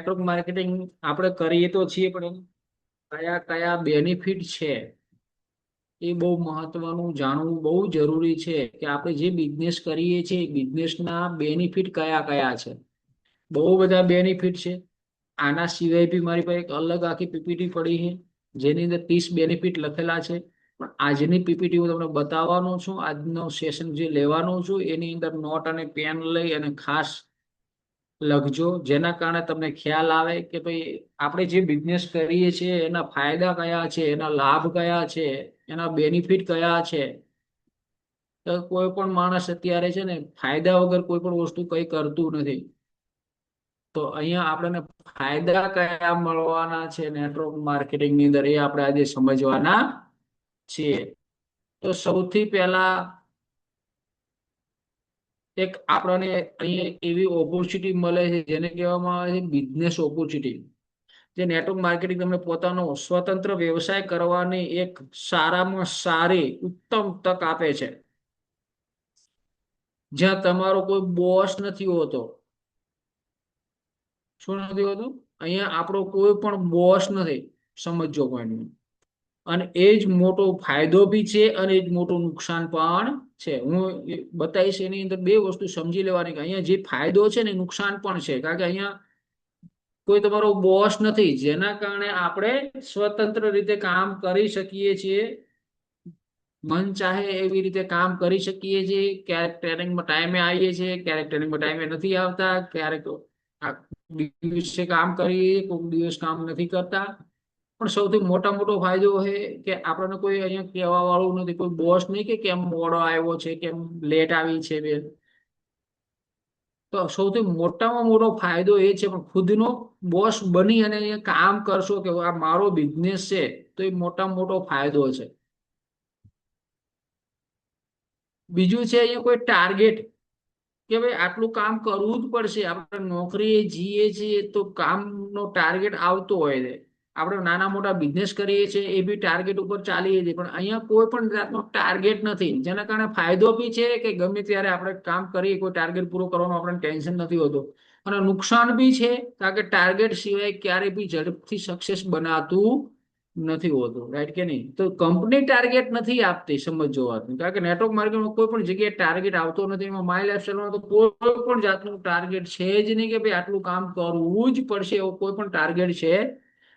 Network marketing આપણે કરીએ તો છીએ, પણ એના કયા કયા બેનિફિટ છે એ બહુ મહત્વનું જાણવું બહુ જરૂરી છે કે આપણે જે બિઝનેસ કરીએ છીએ બિઝનેસના બેનિફિટ કયા કયા છે. બહુ બધા બેનિફિટ છે. આના સિવાય બી મારી પાસે એક અલગ આખી પીપીટી પડી છે જેની અંદર 30 બેનિફિટ લખેલા છે. પણ આજની પીપીટી હું તમને બતાવવાનો છું. આજનો સેશન જે લેવાનો છું એની અંદર નોટ અને પેન લઈ અને ખાસ લખજો, જેના કારણે તમને ખ્યાલ આવે કે ભાઈ આપણે જે બિઝનેસ કરીએ છીએ એના ફાયદા કયા છે, એના લાભ કયા છે, એના બેનિફિટ કયા છે. તો કોઈ પણ માણસ અત્યારે છે ને ફાયદા વગર કોઈ પણ વસ્તુ કઈ કરતું નથી. તો અહીંયા આપણને ફાયદા કયા મળવાના છે નેટવર્ક માર્કેટિંગ ની અંદર, એ આપણે આજે સમજવાના છીએ. તો સૌથી પહેલા એક આપણને અહીંયા એવી ઓપોર્ચ્યુનિટી મળે છે જેને કહેવામાં આવે છે બિઝનેસ ઓપોર્ચ્યુનિટી. જે નેટવર્ક માર્કેટિંગ તમને પોતાનો સ્વતંત્ર વ્યવસાય કરવાની એક સારામાં સારી ઉત્તમ તક આપે છે, જ્યાં તમારો કોઈ બોસ નથી હોતો. શું નથી હોતું? અહીંયા આપણો કોઈ પણ બોસ નથી. સમજો પોઈન્ટ. અને એ જ મોટો ફાયદો બી છે અને એ જ મોટું નુકસાન પણ છે. હું બતાવીશ એની અંદર બે વસ્તુ સમજી લેવાની કે અહીંયા જે ફાયદો છે ને નુકસાન પણ છે. કારણ કે અહીંયા કોઈ તમારો બોસ નથી, જેના કારણે આપણે સ્વતંત્ર રીતે કામ કરી શકીએ છીએ. મન ચાહે એવી રીતે કામ કરી શકીએ છીએ. ક્યારેક ટ્રેનિંગમાં ટાઈમે આવીએ છીએ, ક્યારેક ટ્રેનિંગમાં ટાઈમે નથી આવતા, ક્યારેક આ દિવસે કામ કરીએ, કોઈક દિવસ કામ નથી કરતા. પણ સૌથી મોટા મોટો ફાયદો છે કે આપણને કોઈ અહીંયા કહેવા વાળું નથી, કોઈ બોસ નહીં કે કેમ મોડો આવ્યો છે, કેમ લેટ આવી છે બેન. તો સૌથી મોટામાં મોટો ફાયદો એ છે, પણ ખુદનો બોસ બની અને અહીંયા કામ કરશો કે આ મારો બિઝનેસ છે, તો એ મોટામાં મોટો ફાયદો છે. બીજું છે અહીંયા કોઈ ટાર્ગેટ કે ભાઈ આટલું કામ કરવું જ પડશે. આપણે નોકરીએ જઈએ છીએ તો કામનો ટાર્ગેટ આવતો હોય છે. આપણે નાના મોટા બિઝનેસ કરીએ છીએ એ બી ટાર્ગેટ ઉપર ચાલીએ છીએ, પણ અહીંયા કોઈ પણ જાતનો ટાર્ગેટ નથી. જેના કારણે ફાયદો બી છે કે ગમે ત્યારે આપણે કામ કરીએ, કોઈ ટાર્ગેટ પૂરો કરવાનું આપણને ટેન્શન નથી હોતું. અને નુકસાન બી છે કારણ કે ટાર્ગેટ સિવાય ક્યારે બી ઝડપથી સક્સેસ બનાતું નથી હોતું. રાઈટ કે નહીં? તો કંપની ટાર્ગેટ નથી આપતી, સમજો વાત. કારણ કે નેટવર્ક માર્કેટમાં કોઈ પણ જગ્યાએ ટાર્ગેટ આવતો નથી. એમાં માય લાઈફસ્ટાઈલમાં તો કોઈ પણ જાતનું ટાર્ગેટ છે જ નહીં કે ભાઈ આટલું કામ કરવું જ પડશે, એવો કોઈ પણ ટાર્ગેટ છે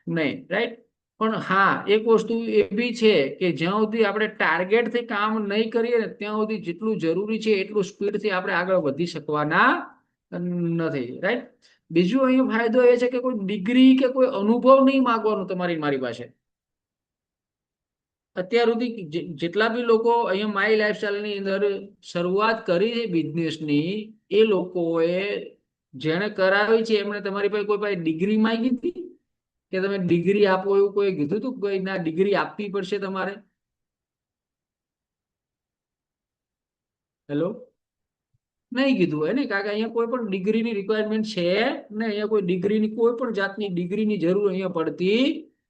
નહીં. રાઈટ? પણ હા, એક વસ્તુ એ બી છે કે જ્યાં સુધી આપણે ટાર્ગેટથી કામ નહીં કરીએ ને ત્યાં સુધી જેટલું જરૂરી છે એટલું સ્પીડથી આપણે આગળ વધી શકવાના નથી. રાઈટ? બીજું અહીં ફાયદો એ છે કે કોઈ ડિગ્રી કે કોઈ અનુભવ નહીં માંગવાનું તમારી મારી પાસે. અત્યાર સુધી જેટલા બી લોકો અહીંયા માય લાઈફસ્ટાઈલની અંદર શરૂઆત કરી છે બિઝનેસની, એ લોકોએ જેણે કરાવી છે એમણે તમારી પાસે કોઈ પાસે ડિગ્રી માંગી હતી કે તમે ડિગ્રી આપો એવું કોઈ કીધું હતું? કોઈ ના, ડિગ્રી આપવી પડશે તમારે? હેલો? નહીં કીધું હોય ને, કારણ કે અહીંયા કોઈ પણ ડિગ્રીની રિક્વાયરમેન્ટ છે ને. અહીંયા કોઈ ડિગ્રીની કોઈ પણ જાતની ડિગ્રીની જરૂર અહીંયા પડતી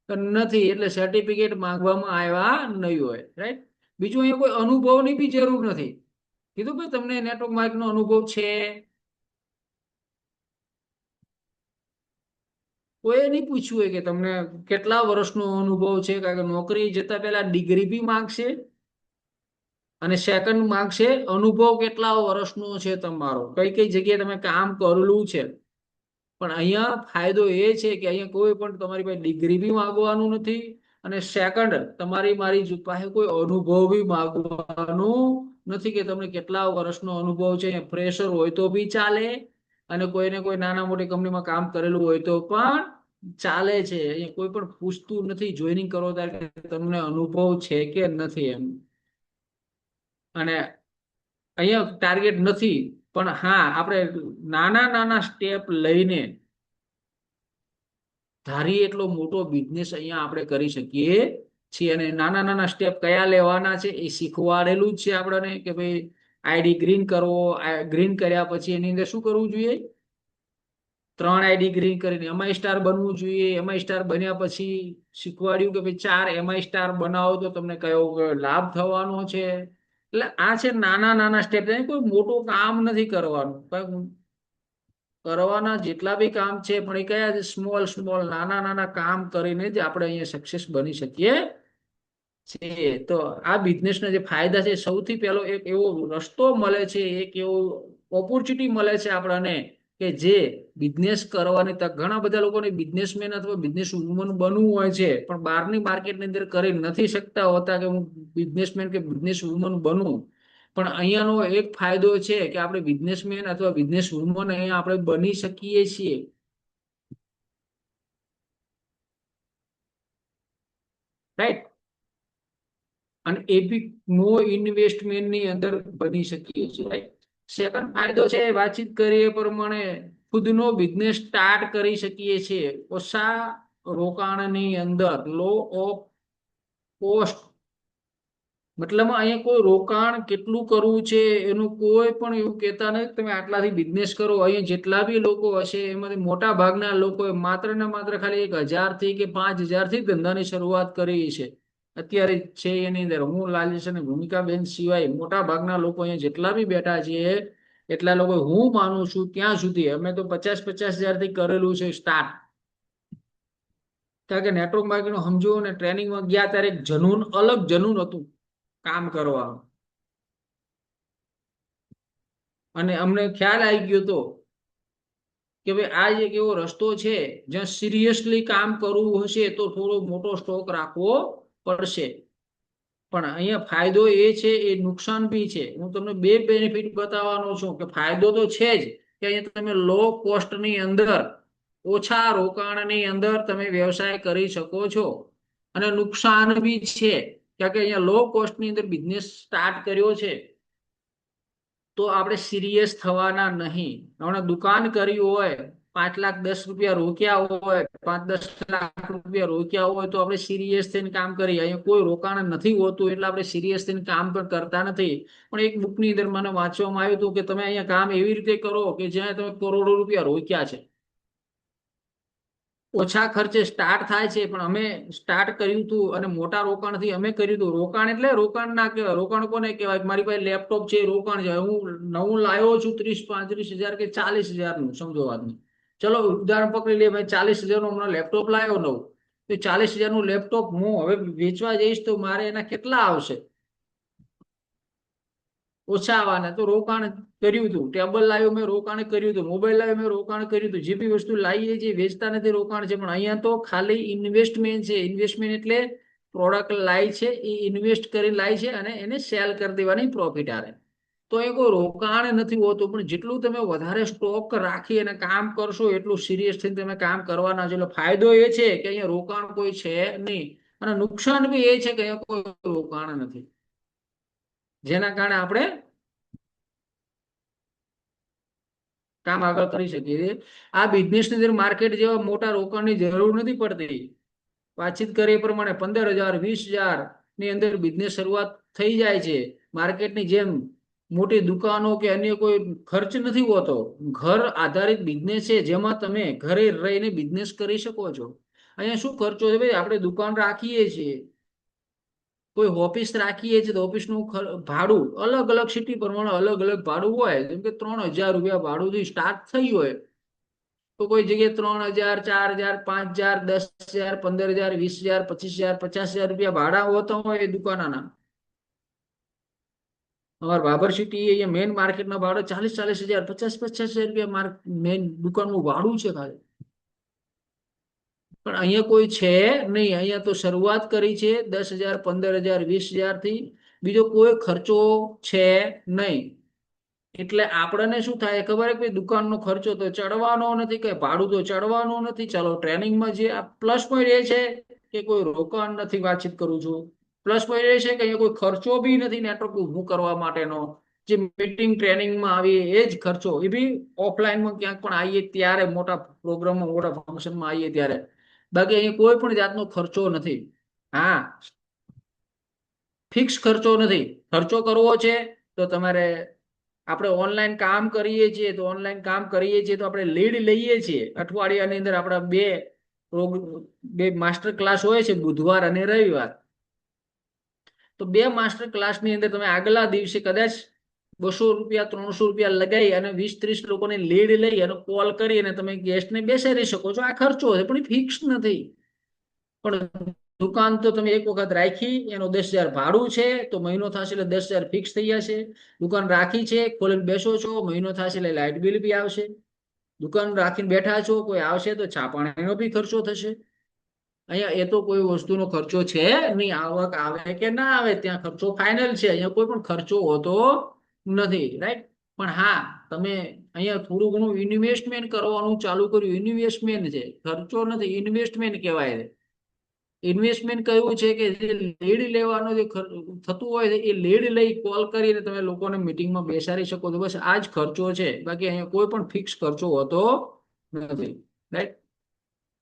નથી. એટલે સર્ટિફિકેટ માંગવામાં આવ્યા નહીં હોય. રાઈટ? બીજું અહીંયા કોઈ અનુભવની બી જરૂર નથી. કીધું ભાઈ તમને નેટવર્ક માર્કેટનો અનુભવ છે? કોઈ નહીં પૂછ્યું હોય કે તમને કેટલા વર્ષનો અનુભવ છે. કારણ કે નોકરી જતા પહેલા ડિગ્રી બી માંગશે અને સેકન્ડ માંગશે અનુભવ કેટલા વર્ષનો છે તમારો, કઈ કઈ જગ્યાએ તમે કામ કરેલું છે. પણ અહીંયા ફાયદો એ છે કે અહીંયા કોઈ પણ તમારી પાસે ડિગ્રી બી માંગવાનું નથી અને સેકન્ડ તમારી મારી પાસે કોઈ અનુભવ બી માંગવાનું નથી કે તમને કેટલા વર્ષનો અનુભવ છે. ફ્રેશર હોય તો બી ચાલે અને કોઈને કોઈ નાના મોટી કંપનીમાં કામ કરેલું હોય તો પણ ચાલે છે. અહીંયા કોઈ પણ પૂછતું નથી જોઈનિંગ કરો ત્યારે કે તમને અનુભવ છે કે નથી એમ. અને અહીંયા ટાર્ગેટ નથી, પણ હા આપણે નાના નાના સ્ટેપ લઈને ધારી એટલો મોટો બિઝનેસ અહીંયા આપણે કરી શકીએ છીએ. અને નાના નાના સ્ટેપ કયા લેવાના છે એ શીખવાડેલું જ છે આપણને કે ભાઈ આઈડી ગ્રીન કરવો. ગ્રીન કર્યા પછી એની અંદર શું કરવું જોઈએ? 3 આઈડી ગ્રીન કરીને એમઆઈ સ્ટાર બનવું જોઈએ. એમઆઈ સ્ટાર બન્યા પછી શીખવાડ્યું કે ભાઈ 4 એમઆઈ સ્ટાર બનાવો તો તમને કયો લાભ થવાનો છે. એટલે આ છે નાના નાના સ્ટેપ. કોઈ મોટું કામ નથી કરવાનું. કરવાના જેટલા બી કામ છે પણ એ કયા છે? સ્મોલ સ્મોલ નાના નાના કામ કરીને જ આપણે અહીંયા સક્સેસ બની શકીએ છે. તો આ બિઝનેસના જે ફાયદા છે, સૌથી પહેલો એક એવો રસ્તો મળે છે, એક એવો ઓપોર્ચ્યુનિટી મળે છે આપણને કે જે બિઝનેસ કરવાની તક. ઘણા બધા લોકોને બિઝનેસમેન અથવા બિઝનેસ વુમન બનવું હોય છે પણ બહારની માર્કેટની અંદર કરી નથી શકતા હોતા કે હું બિઝનેસમેન કે બિઝનેસ વુમન બનું. પણ અહીંયાનો એક ફાયદો છે કે આપણે બિઝનેસમેન અથવા બિઝનેસ વુમન અહીંયા આપણે બની શકીએ છીએ. રાઈટ. અને એ બી નો ઇન્વેસ્ટમેન્ટની અંદર બની શકીએ છીએ. રાઈટ. સેકન્ડ ફાયદો છે, વાતચીત કરીએ એ પ્રમાણે ખુદનો બિઝનેસ સ્ટાર્ટ કરી શકીએ છીએ ઓછા રોકાણની અંદર, લો ઓફ કોસ્ટ. મતલબ અહીંયા કોઈ રોકાણ કેટલું કરવું છે એનું કોઈ પણ એવું કહેતા નથી તમે આટલાથી બિઝનેસ કરો. અહીંયા જેટલા બી લોકો હશે એમાંથી મોટા ભાગના લોકોએ માત્ર ને માત્ર ખાલી 1,000 થી કે 5,000 થી ધંધાની શરૂઆત કરી છે અત્યારે છે. એની અંદર હું, લાલીશ અને ભૂમિકાબેન સિવાય મોટા ભાગના લોકો અહીંયા જેટલા બી બેઠા છે એટલા લોકો, હું માનું છું ત્યાં સુધી અમે તો 50,000 થી કરેલું છે સ્ટાર્ટ. કારણ કે નેટવર્ક માર્કેટિંગ સમજો ને, ટ્રેનિંગમાં ગયા ત્યારે એક જનૂન, અલગ જનૂન હતું કામ કરવાનું. અને અમને ખ્યાલ આવી ગયો હતો કે ભાઈ આ એક એવો રસ્તો છે જ્યાં સિરિયસલી કામ કરવું હશે તો થોડો મોટો સ્ટોક રાખવો પડશે. પણ અહીંયા ફાયદો એ છે, એ નુકસાન બી છે. હું તમને બે બેનિફિટ બતાવવાનો છું કે ફાયદો તો છે જ કે અહીંયા તમે લો કોસ્ટની અંદર, ઓછા રોકાણની અંદર તમે વ્યવસાય કરી શકો છો. અને નુકસાન બી છે કારણ કે અહીંયા લો કોસ્ટની અંદર બિઝનેસ સ્ટાર્ટ કર્યો છે તો આપણે સિરિયસ થવાના નહીં. હમણાં દુકાન કરી હોય, 5,10,000 રોક્યા હોય, 5-10 લાખ રૂપિયા રોક્યા હોય તો આપણે સિરિયસ થઈને કામ કરીએ. અહીંયા કોઈ રોકાણ નથી હોતું એટલે આપણે સિરિયસ થઈને કામ પણ કરતા નથી. પણ એક બુકની અંદર મને વાંચવામાં આવ્યું હતું કે તમે અહીંયા કામ એવી રીતે કરો કે જ્યાં તમે કરોડો રૂપિયા રોક્યા છે. ઓછા ખર્ચે સ્ટાર્ટ થાય છે પણ અમે સ્ટાર્ટ કર્યું હતું અને મોટા રોકાણથી અમે કર્યું હતું. રોકાણ એટલે રોકાણ ના કહેવાય. રોકાણ કોને કહેવાય? મારી પાસે લેપટોપ છે એ રોકાણ છે. હું નવું લાવ્યો છું 30-35 હજાર કે 40,000 નું, સમજો વાતનું. ચલો ઉદાહરણ પકડી લે, ભાઈ 40,000 નું હમણાં લેપટોપ લાવ્યો નવું. તો 40,000 નું લેપટોપ હું હવે વેચવા જઈશ તો મારે એના કેટલા આવશે? ઓછા આવવાના. તો રોકાણ કર્યું હતું. ટેબલ લાવ્યું, મેં રોકાણ કર્યું હતું. મોબાઈલ લાવ્યો, મેં રોકાણ કર્યું હતું. જે બી વસ્તુ લાવીએ છીએ વેચતા નથી, રોકાણ છે. પણ અહીંયા તો ખાલી ઇન્વેસ્ટમેન્ટ છે. ઇન્વેસ્ટમેન્ટ એટલે પ્રોડક્ટ લાવી છે, એ ઇન્વેસ્ટ કરી લાવી છે અને એને સેલ કરી દેવાની, પ્રોફિટ આવે. તો એ કોઈ રોકાણ નથી હોતું. પણ જેટલું તમે વધારે સ્ટોક રાખી અને કામ કરશો એટલું સિરિયસ થઈને તમે કામ કરવાના છો. એટલે ફાયદો એ છે કે અહીંયા રોકાણ કોઈ છે નહીં. અને નુકસાન બી એ છે કે અહીંયા કોઈ રોકાણ નથી, જેના કારણે આપણે કામ આગળ કરી શકીએ છીએ. આ બિઝનેસની અંદર માર્કેટ જેવા મોટા રોકાણની જરૂર નથી પડતી. વાતચીત કરીએ એ પ્રમાણે 15,000, 20,000 ની અંદર બિઝનેસ શરૂઆત થઈ જાય છે. માર્કેટની જેમ મોટી દુકાનો કે અન્ય કોઈ ખર્ચ નથી હોતો. ઘર આધારિત બિઝનેસ છે જેમાં તમે ઘરે રહીને બિઝનેસ કરી શકો છો. અહીંયા શું ખર્ચો છે? ભાઈ આપણે દુકાન રાખીએ છીએ, કોઈ ઓફિસ રાખીએ છીએ તો ઓફિસનું ભાડું અલગ અલગ સિટી પ્રમાણે અલગ અલગ ભાડું હોય. જેમ કે 3,000 રૂપિયા ભાડુંથી સ્ટાર્ટ થઈ હોય તો કોઈ જગ્યાએ 3,000, 4,000, 5,000, 10,000, 15,000, 20,000, 25,000, 50,000 રૂપિયા ભાડા હોતા હોય એ દુકાનના. અમારે બાબર સિટી અહીંયા મેઇન માર્કેટના ભાડો 40,000, 50,000 રૂપિયા મેઇન દુકાનનું ભાડું છે ખાલી. પણ અહીંયા કોઈ છે નહીં. અહીંયા તો શરૂઆત કરી છે 10,000, 15,000, 20,000 થી. બીજો કોઈ ખર્ચો છે નહીં. એટલે આપણને શું થાય ખબર? કે દુકાનનો ખર્ચો તો ચડવાનો નથી, કે ભાડું તો ચડવાનું નથી. ચાલો ટ્રેનિંગમાં જે પ્લસ પોઈન્ટ એ છે કે કોઈ રોકાણ નથી. વાતચીત કરું છું. પ્લસ પોઈન્ટ એ છે કે અહીંયા કોઈ ખર્ચો બી નથી નેટવર્ક ઊભું કરવા માટેનો. જે મીટિંગ ટ્રેનિંગમાં આવીએ એ જ ખર્ચો, એ બી ઓફલાઈનમાં ક્યાંક પણ આવીએ ત્યારે, મોટા પ્રોગ્રામમાં, મોટા ફંક્શનમાં આવીએ ત્યારે. બાકી અહીંયા કોઈ પણ જાતનો ખર્ચો નથી. હા, ફિક્સ ખર્ચો નથી. ખર્ચો કરવો છે તો તમારે, આપણે ઓનલાઈન કામ કરીએ છીએ તો આપણે લીડ લઈએ છીએ. અઠવાડિયાની અંદર આપણા બે માસ્ટર ક્લાસ હોય છે, બુધવાર અને રવિવાર. તો બે માસ્ટર ક્લાસની અંદર તમે આગલા દિવસે કદાચ 200 રૂપિયા 300 રૂપિયા લગાવી અને 20-30 લોકોને લીડ લઈ અને કોલ કરી અને તમે ગેસ્ટને બેસાડી શકો છો. આ ખર્ચો છે પણ ફિક્સ નથી. પણ દુકાન તો તમે એક વખત રાખી, એનો 10,000 ભાડું છે, તો મહિનો થશે એટલે 10,000 ફિક્સ થઈ જશે. દુકાન રાખી છે, ખોલીને બેસો છો, મહિનો થશે એટલે લાઇટ બિલ બી આવશે. દુકાન રાખીને બેઠા છો, કોઈ આવશે તો ચા પાણીનો બી ખર્ચો થશે. અહીંયા એ તો કોઈ વસ્તુનો ખર્ચો છે નહીં. આવક આવે કે ના આવે ત્યાં ખર્ચો ફાઇનલ છે. અહીંયા કોઈ પણ ખર્ચો હોતો નથી, રાઈટ. પણ હા, તમે અહીંયા થોડું ઘણું ઇન્વેસ્ટમેન્ટ કરવાનું ચાલુ કર્યું, ઇન્વેસ્ટમેન્ટ છે, ખર્ચો નથી, ઇન્વેસ્ટમેન્ટ કહેવાય છે. ઇન્વેસ્ટમેન્ટ કયું છે કે જે લીડ લેવાનો જે થતું હોય છે, એ લીડ લઈ કોલ કરીને તમે લોકોને મીટિંગમાં બેસાડી શકો છો. બસ આ જ ખર્ચો છે, બાકી અહીંયા કોઈ પણ ફિક્સ ખર્ચો હોતો નથી, રાઈટ.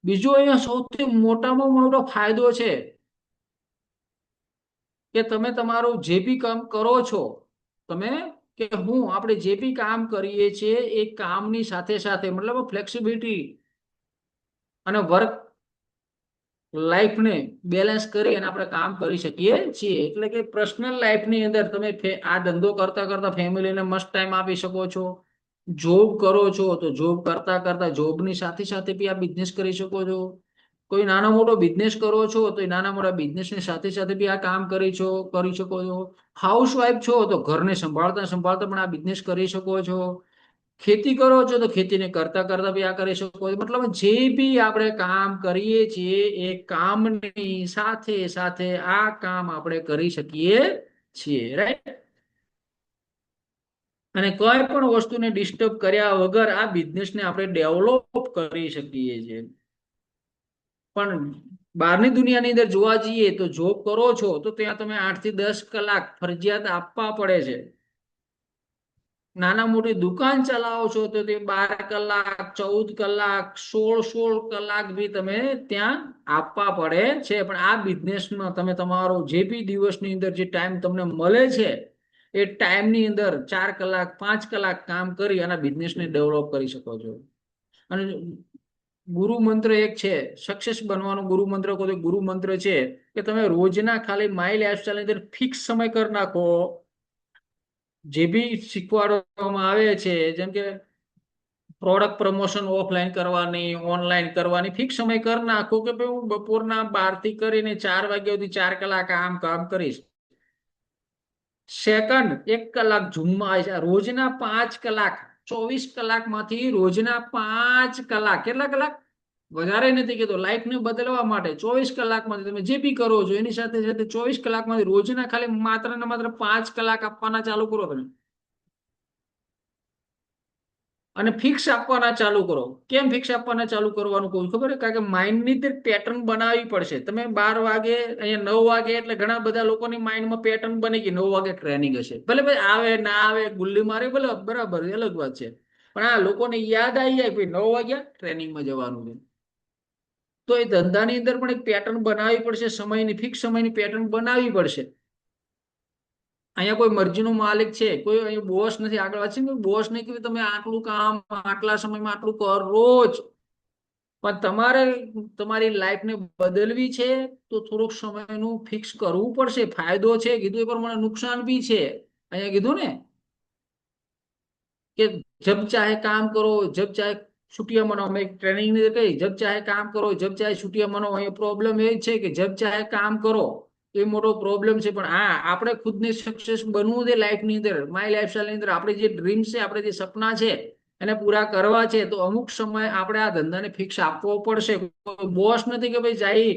બીજો અહીંયા સૌથી મોટામાં મોટો ફાયદો છે કે તમે તમારું જે બી કામ કરો છો, તમે કે આપણે જે બી કામ કરીએ છીએ એ કામની સાથે સાથે મતલબ ફ્લેક્સિબિલિટી અને વર્ક લાઈફને બેલેન્સ કરી અને આપણે કામ કરી શકીએ છીએ. એટલે કે પર્સનલ લાઈફની અંદર તમે આ ધંધો કરતા કરતા ફેમિલીને મસ્ત ટાઈમ આપી શકો છો. જોબ કરો છો તો જોબ કરતા કરતા જોબની સાથે સાથે બી આ બિઝનેસ કરી શકો છો. કોઈ નાનો મોટો બિઝનેસ કરો છો તો એ નાના મોટા બિઝનેસની સાથે સાથે બી આ કામ કરી શકો છો. હાઉસવાઈફ છો તો ઘરને સંભાળતા સંભાળતા પણ આ બિઝનેસ કરી શકો છો. ખેતી કરો છો તો ખેતીને કરતા કરતા બી આ કરી શકો છો. મતલબ જે બી આપણે કામ કરીએ છીએ એ કામની સાથે સાથે આ કામ આપણે કરી શકીએ છીએ, રાઈટ. અને કોઈ પણ વસ્તુને ડિસ્ટર્બ કર્યા વગર આ બિઝનેસને આપણે ડેવલપ કરી શકીએ છીએ. પણ બહારની દુનિયાની અંદર જોવા જઈએ તો જોબ કરો છો તો ત્યાં તમે 8 થી 10 કલાક ફરજિયાત આપવા પડે છે. નાના મોટી દુકાન ચલાવો છો તો તે 12 કલાક 14 કલાક 16 કલાક બી તમે ત્યાં આપવા પડે છે. પણ આ બિઝનેસમાં તમે તમારો જે બી દિવસની અંદર જે ટાઈમ તમને મળે છે એ ટાઈમની અંદર 4 કલાક 5 કલાક કામ કરી અને બિઝનેસને ડેવલપ કરી શકો છો. અને ગુરુ મંત્ર એક છે, સક્સેસ બનવાનો ગુરુ મંત્ર કોઈ ગુરુ મંત્ર છે કે તમે રોજના ખાલી માઇલ લાઈફસ્ટાઈલ ની અંદર ફિક્સ સમય કરી નાખો. જે બી શીખવાડવામાં આવે છે, જેમ કે પ્રોડક્ટ પ્રમોશન ઓફલાઈન કરવાની ઓનલાઈન કરવાની, ફિક્સ સમય કરી નાખો કે ભાઈ હું બપોરના 12 થી કરીને 4 વાગ્યા સુધી 4 કલાક આમ કામ કરીશ. સેકન્ડ 1 કલાક ઝૂમમાં રોજના 5 કલાક, 24 કલાક માંથી રોજના 5 કલાક, કેટલા કલાક વધારે નથી કીધું, લાઈફને બદલવા માટે 24 કલાકમાંથી તમે જે બી કરો છો એની સાથે સાથે 24 કલાકમાંથી રોજના ખાલી માત્ર ને માત્ર 5 કલાક આપવાના ચાલુ કરો તમે. અને ફિક્સ આપવાના ચાલુ કરો. કેમ ફિક્સ આપવાના ચાલુ કરવાનું કહું ખબર છે? કારણ કે માઇન્ડની અંદર પેટર્ન બનાવવી પડશે. તમે 12 વાગે અહીંયા 9 વાગે એટલે ઘણા બધા લોકોની માઇન્ડમાં પેટર્ન બની ગઈ 9 વાગે ટ્રેનિંગ હશે. ભલે ભાઈ આવે ના આવે ગુલ્લી મારે ભલે બરાબર એ અલગ વાત છે. પણ આ લોકોને યાદ આવી જાય ભાઈ 9 વાગ્યા ટ્રેનિંગમાં જવાનું છે. તો એ ધંધાની અંદર પણ એક પેટર્ન બનાવવી પડશે, સમયની ફિક્સ સમયની પેટર્ન બનાવવી પડશે. અહીંયા કોઈ મરજીનો માલિક છે, કોઈ અહીંયા બોસ નથી. આગળ વાત છે ને, બોસ નહીં કે તમે આટલું કામ આટલા સમયમાં આટલું કરો જ. પણ તમારે તમારી લાઈફને બદલવી છે તો થોડોક સમયનું ફિક્સ કરવું પડશે. ફાયદો છે કીધું એ પ્રમાણે, નુકસાન બી છે. અહીંયા કીધું ને કે જબ ચાહે કામ કરો જબ ચાહે છુટ્ટિयां મનાવો. મેં ટ્રેનિંગ ની કહી જબ ચાહે કામ કરો જબ ચાહે છુટ્ટિयां મનાવો. અહીંયા પ્રોબ્લેમ એ છે કે જબ ચાહે કામ કરો એ મોટો પ્રોબ્લેમ છે. પણ હા, આપણે ખુદને સક્સેસ બનવું છે લાઈફની અંદર, માય લાઈફસ્ટાઈલની અંદર. આપણે જે ડ્રીમ છે, આપણે જે સપના છે એને પૂરા કરવા છે તો અમુક સમય આપણે આ ધંધાને ફિક્સ આપવો પડશે. બોસ નથી કે ભાઈ જાય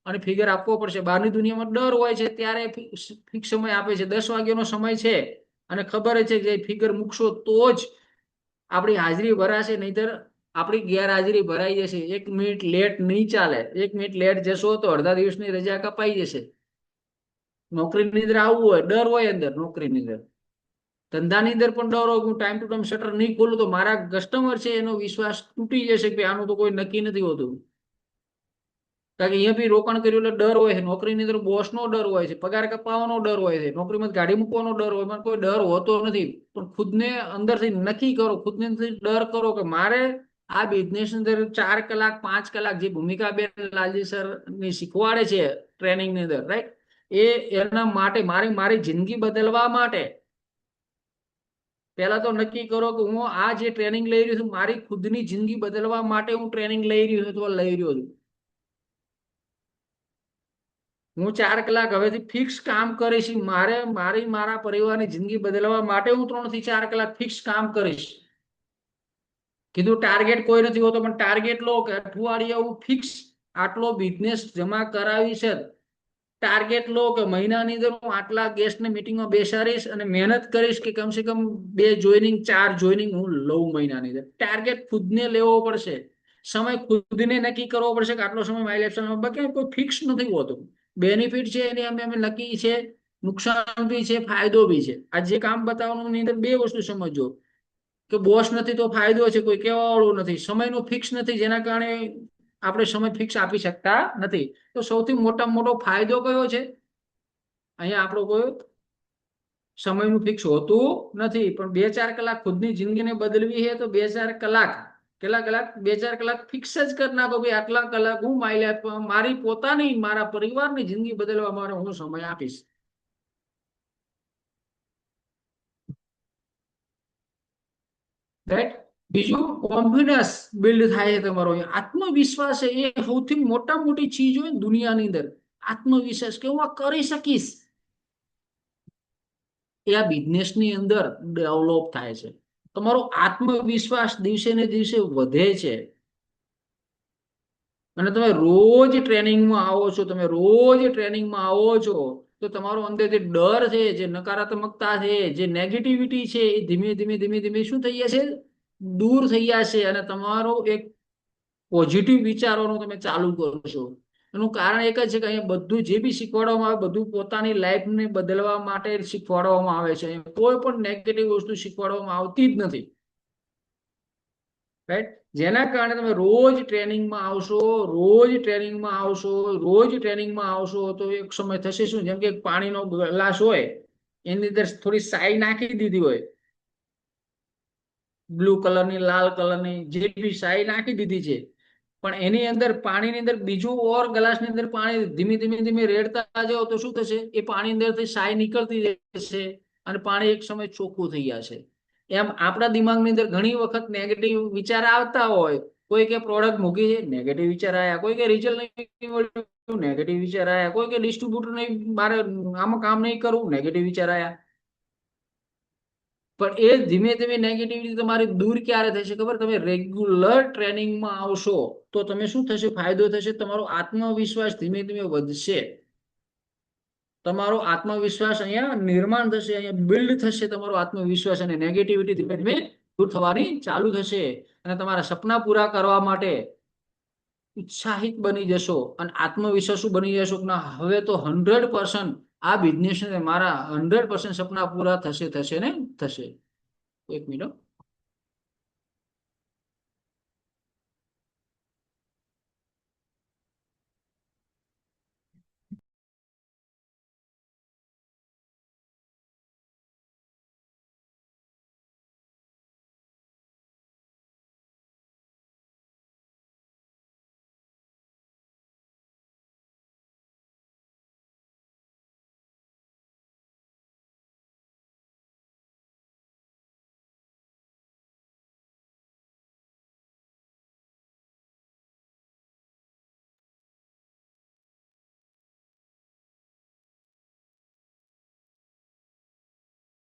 અને ફિગર આપવો પડશે. બહારની દુનિયામાં ડર હોય છે ત્યારે ફિક્સ સમય આપે છે. 10 વાગ્યાનો સમય છે અને ખબર છે કે ફિગર મૂકશો તો જ આપણી હાજરી ભરાશે, નહીતર આપણી ગેરહાજરી ભરાઈ જશે. 1 મિનિટ લેટ નહીં ચાલે. 1 મિનિટ લેટ જશો તો અડધા દિવસની રજા કપાઈ જશે. નોકરીની અંદર આવવું હોય, ડર હોય અંદર નોકરીની અંદર. ધંધાની અંદર પણ ડર હોય, હું ટાઈમ ટુ ટાઈમ શટર નહીં ખોલું તો મારા કસ્ટમર છે એનો વિશ્વાસ તૂટી જશે કે આનું તો કોઈ નક્કી નથી હોતું. કારણ કે અહીંયા બી રોકાણ કર્યું એટલે ડર હોય છે. નોકરીની અંદર બોસનો ડર હોય છે, પગાર કપાવવાનો ડર હોય છે, નોકરીમાં ગાડી મૂકવાનો ડર હોય, પણ કોઈ ડર હોતો નથી. પણ ખુદને અંદરથી નક્કી કરો, ખુદને ડર કરો કે મારે આ બિઝનેસ અંદર 4 કલાક 5 કલાક જે ભૂમિકાબેન લાલજી સર ની શીખવાડે છે ટ્રેનિંગ ની અંદર, રાઈટ, એ એના માટે મારી જિંદગી બદલવા માટે પહેલા તો નક્કી કરો કે હું આ જે ટ્રેનિંગ લઈ રહ્યો છું મારી ખુદની જિંદગી બદલવા માટે હું ટ્રેનિંગ લઈ રહ્યો છું અથવા લઈ રહ્યો છું. હું 4 કલાક હવેથી ફિક્સ કામ કરીશ. મારા પરિવારની જિંદગી બદલવા માટે હું 3 થી 4 કલાક ફિક્સ કામ કરીશ. કીધું ટાર્ગેટ કોઈ નથી હોતો, પણ ટાર્ગેટ લો કે અઠવાડિયે હું ફિક્સ આટલો બિઝનેસ જમા કરાવી છે. ટાર્ગેટ લો કે મહિનાની અંદર હું આટલા ગેસ્ટને મીટિંગમાં બેસાડીશ અને મહેનત કરીશ કે કમસે કમ 2 જોઈનિંગ 4 જોઈનિંગ હું લઉં મહિનાની અંદર. ટાર્ગેટ ખુદને લેવો પડશે. સમય ખુદને નક્કી કરવો પડશે કે આટલો સમય મારી લાઈફ બાકી કોઈ ફિક્સ નથી હોતું. બેનિફિટ છે એની અમે નક્કી છે, નુકસાન બી છે, ફાયદો બી છે. આ જે કામ બતાવવાનું ની અંદર બે વસ્તુ સમજો કે બોસ નથી તો ફાયદો છે, કોઈ કહેવા વાળું નથી, સમયનું ફિક્સ નથી જેના કારણે આપણે સમય ફિક્સ આપી શકતા નથી. તો સૌથી મોટામાં મોટો ફાયદો કયો છે અહીંયા આપણો? કોઈ સમયનું ફિક્સ હોતું નથી, પણ 2-4 કલાક ખુદની જિંદગીને બદલવી છે તો 2-4 કલાક, કેટલા કલાક? 2-4 કલાક ફિક્સ જ કરી નાખો ભાઈ આટલા કલાક હું મારી પોતાની મારા પરિવારની જિંદગી બદલવા માટે હું સમય આપીશ. રાઈટ. બીજું કોન્ફિડન્સ બિલ્ડ થાય છે તમારો. આત્મવિશ્વાસ છે એ સૌથી મોટા મોટી ચીજ હોય ને દુનિયાની અંદર. આત્મવિશ્વાસ કે હું આ કરી શકીશ, એ આ બિઝનેસ ની અંદર ડેવલપ થાય છે. તમારો આત્મવિશ્વાસ દિવસે ને દિવસે વધે છે. અને તમે રોજ ટ્રેનિંગમાં આવો છો, તમે રોજ ટ્રેનિંગમાં આવો છો તો તમારો અંદર જે ડર છે, જે નકારાત્મકતા છે, જે નેગેટિવિટી છે એ ધીમે ધીમે ધીમે ધીમે શું થઈ જશે? દૂર થઈ જશે. અને તમારો એક પોઝિટિવ વિચારોનું તમે ચાલુ કરશો. એનું કારણ એક જ છે કે અહીંયા બધું જે બી શીખવાડવામાં આવે બધું પોતાની લાઈફને બદલવા માટે શીખવાડવામાં આવે છે. કોઈ પણ નેગેટિવ વસ્તુ શીખવાડવામાં આવતી જ નથી. રાઈટ. જેના કારણે તમે રોજ ટ્રેનિંગમાં આવશો, રોજ ટ્રેનિંગમાં આવશો, રોજ ટ્રેનિંગમાં આવશો તો એક સમય થશે શું, જેમ કે પાણીનો ગ્લાસ હોય એની અંદર થોડી સાઈ નાખી દીધી હોય, બ્લુ કલરની, લાલ કલરની, જે બી સાઈ નાખી દીધી છે, પણ એની અંદર પાણીની અંદર બીજું ઓર ગ્લાસની અંદર પાણી ધીમે ધીમે ધીમે રેડતા જાઓ તો શું થશે? એ પાણી અંદરથી સાય નીકળતી જશે અને પાણી એક સમય ચોખ્ખું થઈ જશે. એમ આપણા દિમાગની અંદર ઘણી વખત નેગેટિવ વિચાર આવતા હોય. કોઈ કે પ્રોડક્ટ મૂકી છે, નેગેટિવ વિચાર આવ્યા. કોઈ કે રિઝલ્ટ નહીં મળ્યું, નેગેટિવ વિચાર આવ્યા. કોઈ કે ડિસ્ટ્રીબ્યુટર નહીં, મારે આમાં કામ નહીં કરવું, નેગેટિવ વિચાર આવ્યા. પણ એ ધીમે ધીમે નેગેટિવિટી તમારી દૂર ક્યારે થશે ખબર? તમે રેગ્યુલર ટ્રેનિંગમાં આવશો તો તમે શું થશે? ફાયદો થશે. તમારો આત્મવિશ્વાસ ધીમે ધીમે વધશે. તમારો આત્મવિશ્વાસ અહીંયા નિર્માણ થશે, અહીંયા બિલ્ડ થશે તમારો આત્મવિશ્વાસ, અને નેગેટિવિટી ધીમે ધીમે દૂર થવાની ચાલુ થશે. અને તમારા સપના પૂરા કરવા માટે ઉત્સાહિત બની જશો અને આત્મવિશ્વાસુ બની જશો કે ના હવે તો 100% આ બિઝનેસ મારા 100% સપના પૂરા થશે થશે ને થશે. એક મિનિટ.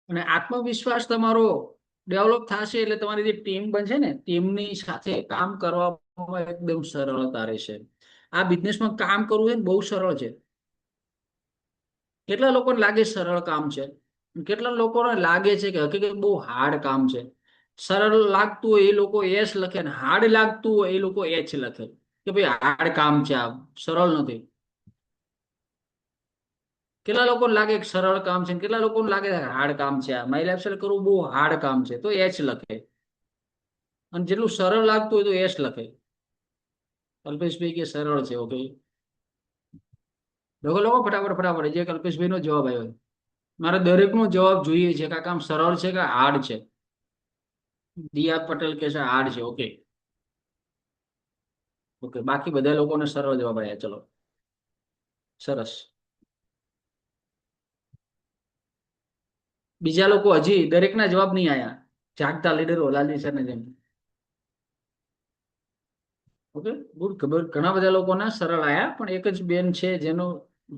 અને આત્મવિશ્વાસ તમારો ડેવલપ થશે એટલે તમારી જે ટીમ બનશે ને ટીમની સાથે કામ કરવામાં એકદમ સરળતા રહેશે. આ બિઝનેસમાં કામ કરવું છે ને બહુ સરળ છે. કેટલા લોકોને લાગે સરળ કામ છે, કેટલા લોકોને લાગે છે કે હકીકત બહુ હાર્ડ કામ છે. સરળ લાગતું હોય એ લોકો એસ લખે ને હાર્ડ લાગતું હોય એ લોકો એચ લખે કે ભાઈ હાર્ડ કામ છે, આ સરળ નથી. કેટલા લોકોને લાગે કે સરળ કામ છે, કેટલા લોકોને લાગે હાર્ડ કામ છે, આ મારી લાઈફ કરવું બહુ હાર્ડ કામ છે, તો એચ લખે. અને જેટલું સરળ લાગતું હોય તો એસ લખે. કલ્પેશભાઈ કે સરળ છે. ઓકે, લોકો લોકો ફટાફટ ફટાફટ જે કલ્પેશભાઈ નો જવાબ આવ્યો. મારે દરેક નો જવાબ જોઈએ છે કે આ કામ સરળ છે કે હાર્ડ છે. દિયા પટેલ કે છે હાર્ડ છે. ઓકે ઓકે, બાકી બધા લોકોને સરળ જવાબ આવ્યા. ચલો, સરસ. બીજા લોકો હજી દરેક ના જવાબ નહીં આવ્યા. જાગતા લીડરો લાલજી સર ને જેમ. Okay, good. ખબર ઘણા બધા લોકોના સરળ આયા, પણ એક જ બેન છે જેનો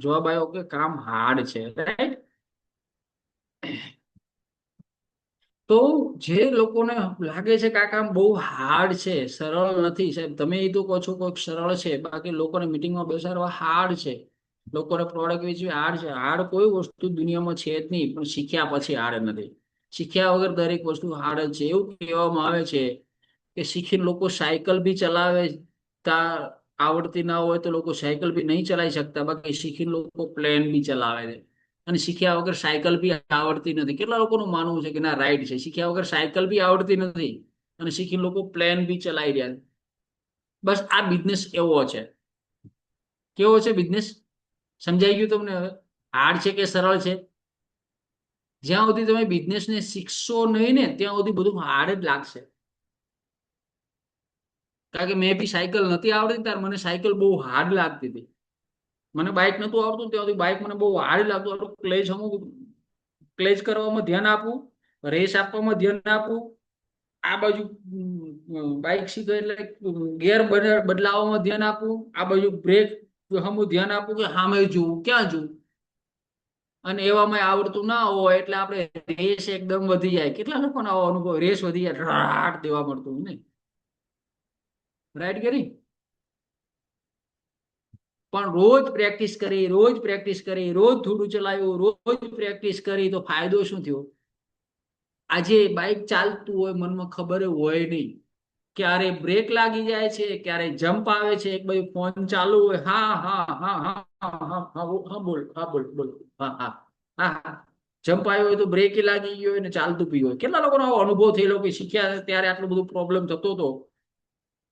જવાબ આવ્યો કે કામ હાર્ડ છે, રાઈટ. તો જે લોકોને લાગે છે કે આ કામ બહુ હાર્ડ છે, સરળ નથી, સાહેબ તમે એ તો કહો છો કોઈક સરળ છે, બાકી લોકોને મિટિંગમાં બેસાડવા હાર્ડ છે, લોકોને પ્રોડક્ટ વેચવી હાર્ડ છે. હાર્ડ કોઈ વસ્તુ દુનિયામાં છે જ નહીં, પણ શીખ્યા પછી હાર્ડ નથી. શીખ્યા વગર દરેક વસ્તુ હાર્ડ જ છે. એવું કહેવામાં આવે છે કે શીખીને લોકો સાયકલ બી ચલાવે, તા આવડતી ના હોય તો લોકો સાયકલ બી નહીં ચલાવી શકતા, બાકી શીખીને લોકો પ્લેન બી ચલાવે છે. અને શીખ્યા વગર સાયકલ બી આવડતી નથી. કેટલા લોકોનું માનવું છે કે ના રાઈટ છે, શીખ્યા વગર સાયકલ બી આવડતી નથી અને શીખીને લોકો પ્લેન બી ચલાવી રહ્યા છે. બસ આ બિઝનેસ એવો છે. કેવો છે બિઝનેસ? સમજાઈ ગયું તમને હવે? હાર્ડ છે કે સરળ છે? જ્યાં સુધી તમે બિઝનેસને શીખશો નહીં ને ત્યાં સુધી બધું હાર્ડ જ લાગશે. કારણ કે મેં બી સાયકલ નથી આવડતી ત્યારે મને સાયકલ બહુ હાર્ડ લાગતી હતી. મને બાઇક નતું આવડતું ત્યાં સુધી બાઇક મને બહુ હાર્ડ લાગતું હતું. ક્લેચ અમુક ક્લેચ કરવામાં ધ્યાન આપવું, રેસ આપવામાં ધ્યાન આપવું, આ બાજુ બાઇક શીખે એટલે ગિયર બદલાવામાં ધ્યાન આપવું, આ બાજુ બ્રેક હમું ધ્યાન આપવું કે સામે જોવું ક્યાં જોવું. અને એવામાં આવડતું ના હોય એટલે આપણે રેસ એકદમ વધી જાય. કેટલા લોકોનો આવો અનુભવ, રેસ વધી જાય, રાટ દેવા મળતું નહીં, રાઈટ કે નહીં? પણ રોજ પ્રેક્ટિસ કરી, રોજ પ્રેક્ટિસ કરી, રોજ થોડું ચલાવ્યું, રોજ પ્રેક્ટિસ કરી તો ફાયદો શું થયો? આજે બાઇક ચાલતું હોય, મનમાં ખબર હોય નહીં, ક્યારે બ્રેક લાગી જાય છે, ક્યારે જમ્પ આવે છે, એક બાજુ ફોન ચાલુ હોય, હા હા હા હા હા હા હા હા બોલ, હા બોલ બોલ, હા હા હા હા, જમ્પ આવ્યો હોય તો બ્રેક લાગી ગયો હોય ને ચાલતું પી હોય. કેટલા લોકોનો આવો અનુભવ થયેલો કે શીખ્યા ત્યારે આટલું બધું પ્રોબ્લેમ થતો હતો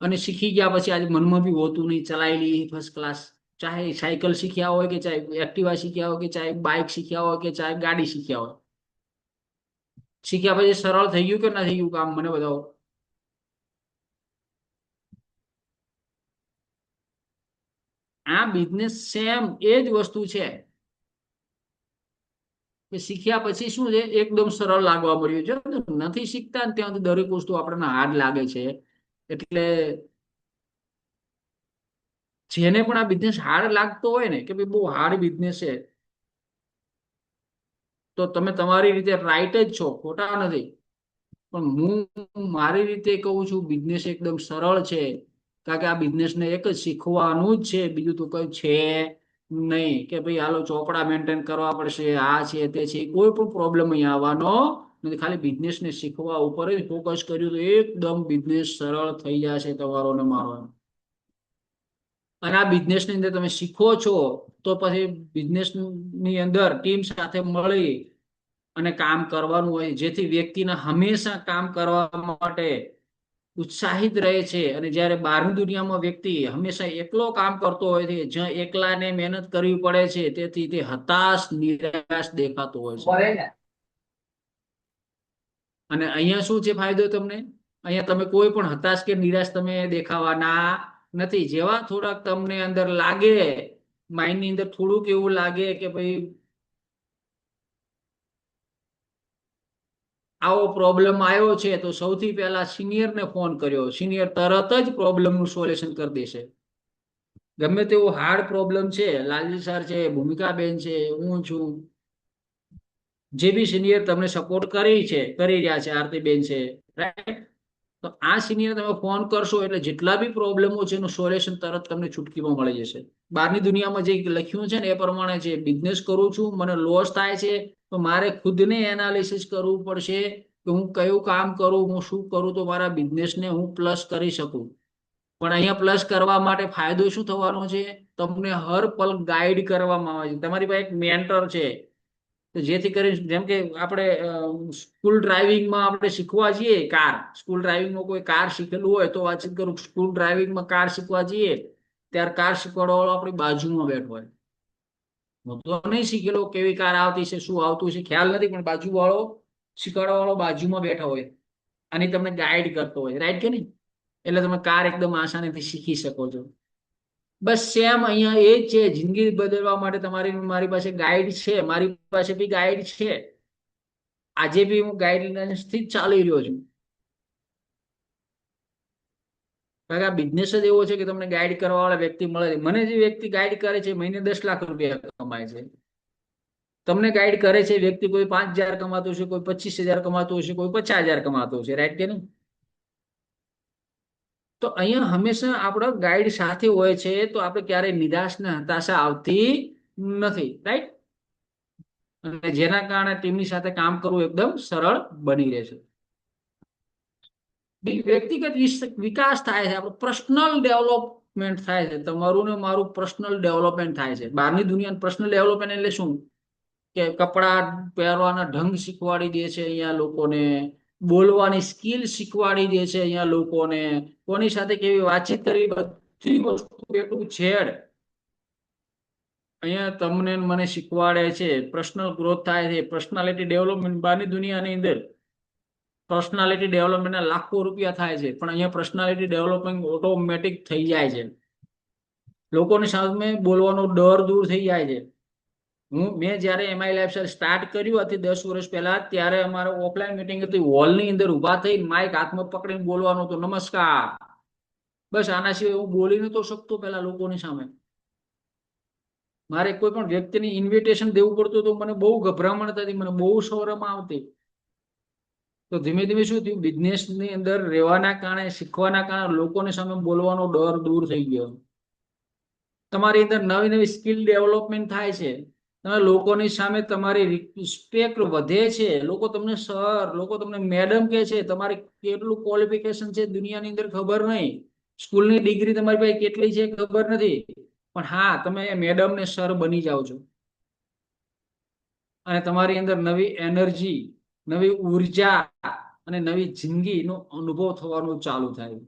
અને શીખી ગયા પછી આજે મનમાં બી હોતું નહીં, ચલાવી લઈએ ફર્સ્ટ ક્લાસ. ચાહે સાયકલ શીખ્યા હોય કે ચાહે એક્ટિવા શીખ્યા હોય કે ચાહે બાઇક શીખ્યા હોય કે ચાહે ગાડી શીખ્યા હોય. શીખ્યા પછી સરળ થઈ ગયું કે ના થઈ ગયું કામ, મને બતાવો. આ બિઝનેસ સેમ એ જ વસ્તુ છે કે શીખ્યા પછી શું છે, એકદમ સરળ લાગવા મળ્યું છે. નથી શીખતા ને ત્યાં દરેક વસ્તુ આપણને હાર્ડ લાગે છે. એટલે જેને પણ આ બિઝનેસ હાર્ડ લાગતો હોય ને કે ભાઈ બહુ હાર્ડ બિઝનેસ છે, તો તમે તમારી રીતે રાઈટ જ છો, ખોટા નથી. પણ હું મારી રીતે કહું છું બિઝનેસ એકદમ સરળ છે. કારણ કે આ બિઝનેસને એક જ શીખવાનું જ છે, બીજું તો કઈ છે નહીં કે ભાઈ હાલો ચોપડા મેન્ટેન કરવા પડશે, આ છે તે છે. કોઈ પણ પ્રોબ્લેમ અહીંયા આવવાનો નથી. ખાલી બિઝનેસને શીખવા ઉપર જ ફોકસ કર્યું તો એકદમ બિઝનેસ સરળ થઈ જશે તમારો ને મારો. અને આ બિઝનેસ ની અંદર તમે શીખો છો તો પછી બિઝનેસ ની અંદર ટીમ સાથે મળી અને કામ કરવાનું હોય, જેથી વ્યક્તિને હંમેશા કામ કરવા માટે ઉત્સાહિત રહે છે. અને જ્યારે બહારની દુનિયામાં વ્યક્તિ હંમેશા એકલો કામ કરતો હોય છે, જ્યાં એકલાને મહેનત કરવી પડે છે, તેથી તે હતાશ નિરાશ દેખાતો હોય છે. અને અહીંયા શું છે ફાયદો તમને? અહીંયા તમે કોઈ પણ હતાશ કે નિરાશ તમે દેખાવાના નથી. જેવા થોડાક તમને અંદર લાગે, માઇન્ડ ની અંદર થોડુંક એવું લાગે કે ભાઈ આવો પ્રોબ્લેમ આવ્યો છે, તો સૌથી પહેલા સિનિયરને ફોન કર્યો, સિનિયર તરત જ પ્રોબ્લેમનું સોલ્યુશન કરી દેશે. ગમે તેવો હાર્ડ પ્રોબ્લેમ છે, લાલજી સર છે, ભૂમિકાબેન છે, હું છું, જે બી સિનિયર તમને સપોર્ટ કરી રહ્યા છે, આરતીબેન છે, રાઈટ. તો આ સિનિયર તમે ફોન કરશો એટલે જેટલા બી પ્રોબ્લેમો છે એનું સોલ્યુશન તરત તમને છૂટકીમાં મળી જશે. બહારની દુનિયામાં જે લખ્યું છે ને એ પ્રમાણે છે. બિઝનેસ કરું છું, મને લોસ થાય છે, તો મારે ખુદને એનાલિસિસ કરવું પડશે કે હું કયું કામ કરું, હું શું કરું તો મારા બિઝનેસને હું પ્લસ કરી શકું. પણ અહીંયા પ્લસ કરવા માટે ફાયદો શું થવાનો છે? તમને હર પલ ગાઈડ કરવામાં આવે છે. તમારી પાસે એક મેન્ટર છે, તો જેથી કરી જેમ કે આપણે સ્કૂલ ડ્રાઇવિંગમાં આપણે શીખવા જઈએ, કાર સ્કૂલ ડ્રાઇવિંગમાં કોઈ કાર શીખેલું હોય તો વાતચીત કરું, સ્કૂલ ડ્રાઇવિંગમાં કાર શીખવા જઈએ ત્યારે કાર શીખવાડવા વાળો આપણી બાજુમાં બેઠો હોય. હું તો નહીં શીખેલો કેવી કાર આવતી છે, શું આવતું છે ખ્યાલ નથી, પણ બાજુ વાળો શીખવાડવા વાળો બાજુમાં બેઠો હોય અને તમને ગાઈડ કરતો હોય, રાઈટ કે નહીં? એટલે તમે કાર એકદમ આસાનીથી શીખી શકો છો. બસ સેમ અહીંયા એ જ છે. જિંદગી બદલવા માટે તમારી મારી પાસે ગાઈડ છે, મારી પાસે બી ગાઈડ છે. આજે બી હું ગાઈડલાઇન્સ થી જ ચાલી રહ્યો છું. કારણ કે આ બિઝનેસ જ એવો છે કે તમને ગાઈડ કરવા વાળા વ્યક્તિ મળે છે. મને જે વ્યક્તિ ગાઈડ કરે છે મહિને 10 લાખ રૂપિયા કમાય છે. તમને ગાઈડ કરે છે વ્યક્તિ કોઈ 5,000 કમાતું હશે, કોઈ 25,000 કમાતું હશે, કોઈ 50,000 કમાતું હશે, રાઈટ કે નહીં? તો અહીંયા હંમેશા આપણો ગાઈડ સાથે હોય છે તો આપણે ક્યારેય નિરાશ ને હતાશા આવતી નથી, રાઈટ? અને જેના કારણે ટીમની સાથે કામ કરવું એકદમ સરળ બની રહે છે. વ્યક્તિગત વિકાસ થાય છે, આપણું પર્સનલ ડેવલપમેન્ટ થાય છે. તમારું ને મારું પર્સનલ ડેવલપમેન્ટ થાય છે. બહારની દુનિયા પર્સનલ ડેવલપમેન્ટ એટલે શું? કે કપડા પહેરવાના ઢંગ શીખવાડી દે છે અહીંયા લોકોને, બોલવાની સ્કિલ શીખવાડી દે છે અહીંયા લોકોને, કોની સાથે કેવી વાતચીત કરવી બધી વસ્તુ એટલું છેડ અહીંયા તમને ને મને શીખવાડે છે. પર્સનલ ગ્રોથ થાય છે, પર્સનાલિટી ડેવલપમેન્ટ. બહારની દુનિયાની અંદર પર્સનાલિટી ડેવલપમેન્ટના લાખો રૂપિયા થાય છે, પણ અહીંયા પર્સનાલિટી ડેવલપમેન્ટ ઓટોમેટિક થઈ જાય છે. લોકોની સામે બોલવાનો ડર દૂર થઈ જાય છે. મેં જયારે એમઆઈ લાઈફસ્ટાઈલ સ્ટાર્ટ કર્યું હતી 10 વર્ષ પહેલા, ત્યારે અમારે ઓફલાઈન મીટિંગ હતી. હોલની અંદર ઉભા થઈ માઇક હાથમાં પકડીને બોલવાનું હતું, નમસ્કાર, બસ. આના સિવાય હું બોલી નતો શકતો પેલા લોકોની સામે. મારે કોઈ પણ વ્યક્તિને ઇન્વિટેશન દેવું પડતું હતું, મને બહુ ગભરામણ થતી, મને બહુ શરમ આવતી. તો ધીમે ધીમે શું થયું, બિઝનેસ ની અંદર રહેવાના કારણે, શીખવાના કારણે લોકોની સામે બોલવાનો ડર દૂર થઈ ગયો. તમારી અંદર નવી નવી સ્કિલ ડેવલપમેન્ટ થાય છે. તમે લોકોની સામે તમારી રિસ્પેક્ટ વધે છે. લોકો તમને સર, લોકો તમને મેડમ કહે છે. તમારી કેટલું ક્વોલિફિકેશન છે દુનિયાની અંદર ખબર નહીં, સ્કૂલની ડિગ્રી તમારી પાસે કેટલી છે ખબર નથી, પણ હા, તમે મેડમ ને સર બની જાઓ છો. અને તમારી અંદર નવી એનર્જી, નવી ઉર્જા અને નવી જિંદગીનો અનુભવ થવાનું ચાલુ થાય.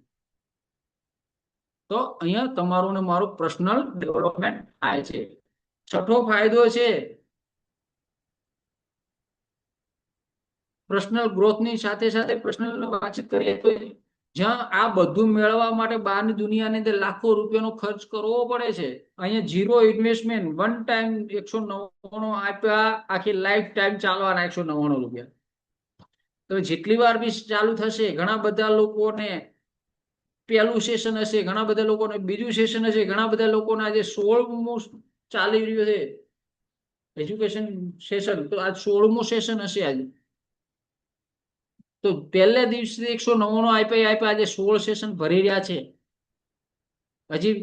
તો અહીંયા તમારું ને મારું પર્સનલ ડેવલપમેન્ટ થાય છે. છઠ્ઠો ફાયદો છે પર્સનલ ગ્રોથની સાથે સાથે પર્સનલ વાતચીત કરીએ તો, જ્યાં આ બધું મેળવવા માટે બહારની દુનિયાની અંદર લાખો રૂપિયાનો ખર્ચ કરવો પડે છે, અહીંયા ઝીરો ઇન્વેસ્ટમેન્ટ, વન ટાઈમ 199 આપ્યા, આખી લાઈફ ટાઈમ ચાલવાના 199 રૂપિયા. તો જેટલી વાર બી ચાલુ થશે, ઘણા બધા લોકોને પહેલું સેશન હશે, ઘણા બધા લોકોને બીજું સેશન હશે, ઘણા બધા લોકોને આજે 16મું ચાલી રહ્યું છે એજ્યુકેશન સેશન, તો આજ 16મું સેશન હશે આજે. તો પહેલા દિવસે 199 આપ્યા, આજે 16 સેશન ભરી રહ્યા છે. હજી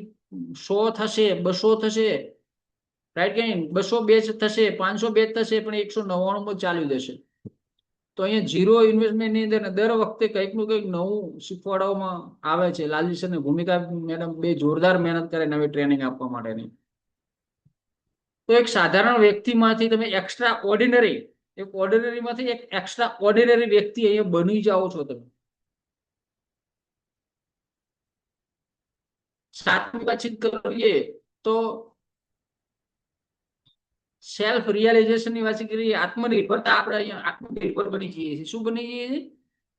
100 થશે, 200 થશે, રાઈટ કે 200 બેચ થશે, 500 બેચ થશે, પણ 199 ચાલી જશે. તો અહીંયા ઝીરો ઇન્વેસ્ટમેન્ટ ની અંદર દર વખતે કંઈક નું કંઈક નવું શીખવાડવામાં આવે છે. લાલજી સર ની ભૂમિકા મેડમ બે જોરદાર મહેનત કરે નવી ટ્રેનિંગ આપવા માટેની. તો એક સાધારણ વ્યક્તિમાંથી તમે એક્સ્ટ્રા ઓર્ડિનરી, એક ઓર્ડિનરી માંથી એક એક્સ્ટ્રા ઓર્ડિનરી વ્યક્તિ અહીંયા બની જાઓ છો તમે. સાતમી વાતચીત કરીએ તો સેલ્ફ રિયલાઇઝેશન ની વાત કરીએ, આત્મનિર્ભરતા. આપણે અહીંયા આત્મનિર્ભર બની જઈએ છીએ. શું બની જઈએ છીએ?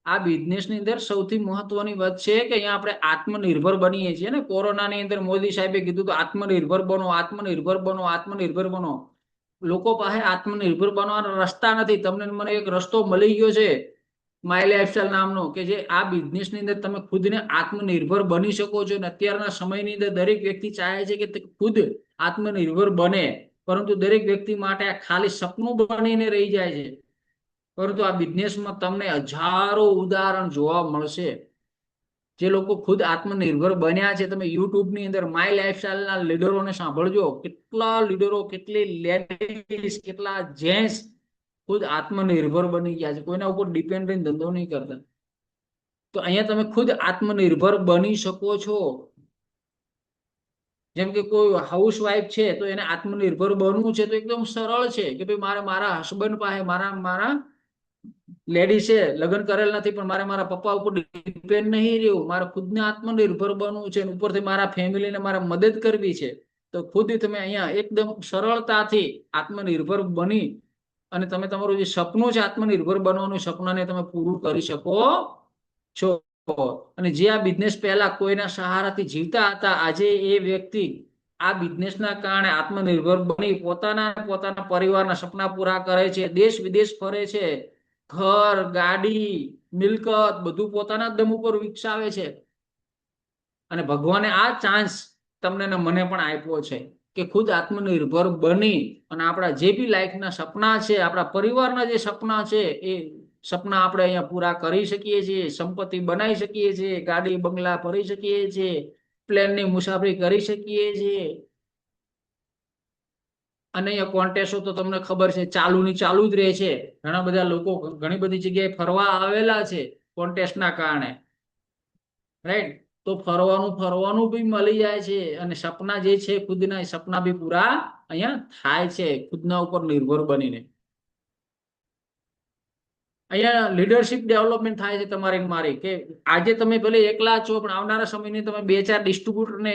આ બિઝનેસ ની અંદર સૌથી મહત્વની વાત છે કે અહીંયા આપણે આત્મનિર્ભર બનીએ છીએ ને. કોરોનાની અંદર મોદી સાહેબે કીધું તો આત્મનિર્ભર બનો, આત્મનિર્ભર બનો, આત્મનિર્ભર બનો. લોકો પાસે આત્મનિર્ભર બનવાના રસ્તા નથી. તમને મને એક રસ્તો મળી ગયો છે માય લાઈફસ્ટાઈલ નામનો, કે જે આ બિઝનેસ ની અંદર તમે ખુદને આત્મનિર્ભર બની શકો છો. અને અત્યારના સમયની અંદર દરેક વ્યક્તિ ચાહે છે કે તે ખુદ આત્મનિર્ભર બને, પરંતુ દરેક વ્યક્તિ માટે આ ખાલી સપનું બનીને રહી જાય છે. પરંતુ આ બિઝનેસમાં તમને હજારો ઉદાહરણ જોવા મળશે જે લોકો ખુદ આત્મનિર્ભર બન્યા છે. તમે યુટ્યુબ ની અંદર માય લાઈફસ્ટાઈલના લીડરોને સાંભળજો. કેટલા લીડરો, કેટલી લેડીઝ, કેટલા જેન્ટ્સ ખુદ આત્મનિર્ભર બની ગયા છે, કોઈના ઉપર ડિપેન્ડ રહીને ધંધો નહીં કરતા. તો અહીંયા તમે ખુદ આત્મનિર્ભર બની શકો છો. જેમ કે કોઈ હાઉસવાઈફ છે તો એને આત્મનિર્ભર બનવું છે તો એકદમ સરળ છે કે ભાઈ મારે મારા હસબન્ડ પાસે, મારા મારા લેડી છે, લગ્ન કરેલ નથી, પણ મારે મારા પપ્પા ઉપર ડિપેન્ડ નહીં રહેવું, મારે ખુદને આત્મનિર્ભર બનવું છે, ઉપરથી મારા ફેમિલીને મારે મદદ કરવી છે. તો ખુદ તમે અહીંયા એકદમ સરળતાથી આત્મનિર્ભર બની અને તમે તમારું જે સપનું છે આત્મનિર્ભર બનવાનું, સપનાને તમે પૂરું કરી શકો છો. અને જે આ બિઝનેસ પહેલા કોઈના સહારાથી જીવતા હતા, આજે એ વ્યક્તિ આ બિઝનેસના કારણે આત્મનિર્ભર બની પોતાના પોતાના પરિવારના સપના પૂરા કરે છે, દેશ વિદેશ ફરે છે, ઘર, ગાડી, મિલકત બધું પોતાના દમ ઉપર વિકસાવે છે. અને ભગવાને આ ચાન્સ તમને ને મને પણ આપ્યો છે કે ખુદ આત્મનિર્ભર બની અને આપણા જે બી લાઈફના સપના છે, આપણા પરિવારના જે સપના છે, એ સપના આપણે અહીંયા પૂરા કરી શકીએ છીએ, સંપત્તિ બનાવી શકીએ છીએ, ગાડી બંગલા ફરી શકીએ છીએ, પ્લેનની મુસાફરી કરી શકીએ છીએ. અને અહીંયા કોન્ટેસ્ટો તો તમને ખબર છે ચાલુ ની ચાલુ જ રહે છે. ઘણા બધા લોકો ઘણી બધી જગ્યાએ ફરવા આવેલા છે કોન્ટેસ્ટના કારણે, રાઈટ? તો ફરવાનું ફરવાનું બી મળી જાય છે અને સપના જે છે ખુદના એ સપના બી પૂરા અહીંયા થાય છે ખુદના ઉપર નિર્ભર બનીને. અહીંયા લીડરશિપ ડેવલપમેન્ટ થાય છે તમારી ને મારી, કે આજે તમે ભલે એકલા છો પણ આવનારા સમયની તમે 2-4 ડિસ્ટ્રીબ્યુટરને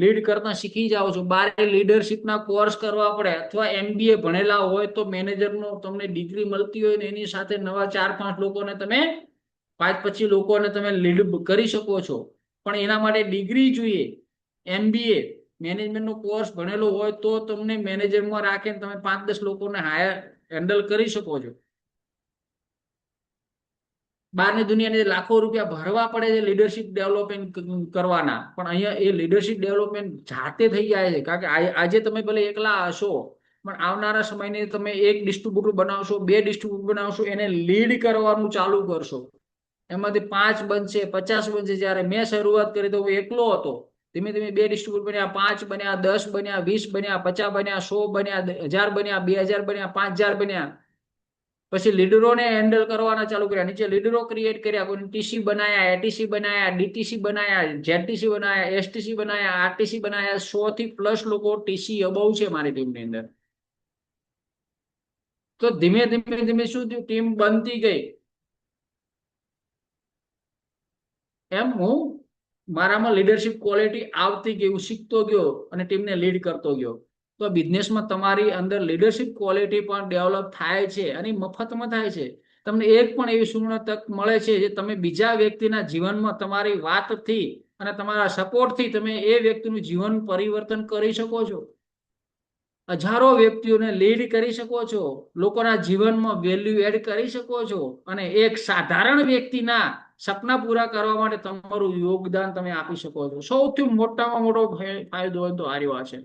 લીડ કરતા શીખી જાઓ છો. બારે લીડરશિપના કોર્સ કરવા પડે અથવા MBA ભણેલા હોય તો મેનેજરનો તમને ડિગ્રી મળતી હોય ને એની સાથે નવા 4-5 લોકોને તમે 5-25 લોકોને તમે લીડ કરી શકો છો. પણ એના માટે ડિગ્રી જોઈએ, MBA મેનેજમેન્ટનો કોર્સ ભણેલો હોય તો તમને મેનેજરમાં રાખીને તમે 5-10 લોકોને હેન્ડલ કરી શકો છો. બહારની દુનિયાની લાખો રૂપિયા ભરવા પડે છે લીડરશિપ ડેવલપમેન્ટ કરવાના, પણ અહીંયા એ લીડરશિપ ડેવલપમેન્ટ જાતે થઈ જાય છે. કારણ કે આજે તમે ભલે એકલા હશો પણ આવનારા સમયની તમે એક ડિસ્ટ્રીબ્યુટર બનાવશો, 2 ડિસ્ટ્રીબ્યુટર બનાવશો, એને લીડ કરવાનું ચાલુ કરશો, એમાંથી 5 બનશે, 50 બનશે. જયારે મેં શરૂઆત કરી તો હું એકલો હતો, ધીમે ધીમે 2 ડિસ્ટ્રીબ્યુટર બન્યા, 5 બન્યા, 10 બન્યા, 20 બન્યા, 50 બન્યા, 100 બન્યા, 1000 બન્યા, 2000 બન્યા, 5000 બન્યા. પછી લીડરોને હેન્ડલ કરવાના ચાલુ કર્યા, નીચે લીડરો ક્રિએટ કર્યા, કોઈ TC બનાયા, ATC બનાયા, DTC બનાયા, ZTC બનાયા, STC બનાયા, RTC બનાયા. 100 થી પ્લસ લોકો TC અબવ છે મારી ટીમની અંદર. તો ધીમે ધીમે ધીમે શું થયું, ટીમ બનતી ગઈ. એમ હું મારામાં લીડરશિપ ક્વોલિટી આવતી ગઈ, હું શીખતો ગયો અને ટીમને લીડ કરતો ગયો. તો બિઝનેસમાં તમારી અંદર લીડરશિપ ક્વોલિટી પણ ડેવલપ થાય છે અને મફતમાં થાય છે. તમને એક પણ એવી સુવર્ણ તક મળે છે જે તમે બીજા વ્યક્તિના જીવનમાં તમારી વાતથી અને તમારા સપોર્ટથી તમે એ વ્યક્તિનું જીવન પરિવર્તન કરી શકો છો. હજારો વ્યક્તિઓને લીડ કરી શકો છો, લોકોના જીવનમાં વેલ્યુ એડ કરી શકો છો અને એક સાધારણ વ્યક્તિના સપના પૂરા કરવા માટે તમારું યોગદાન તમે આપી શકો છો. સૌથી મોટામાં મોટો ફાયદો હોય તો આ વાત છે.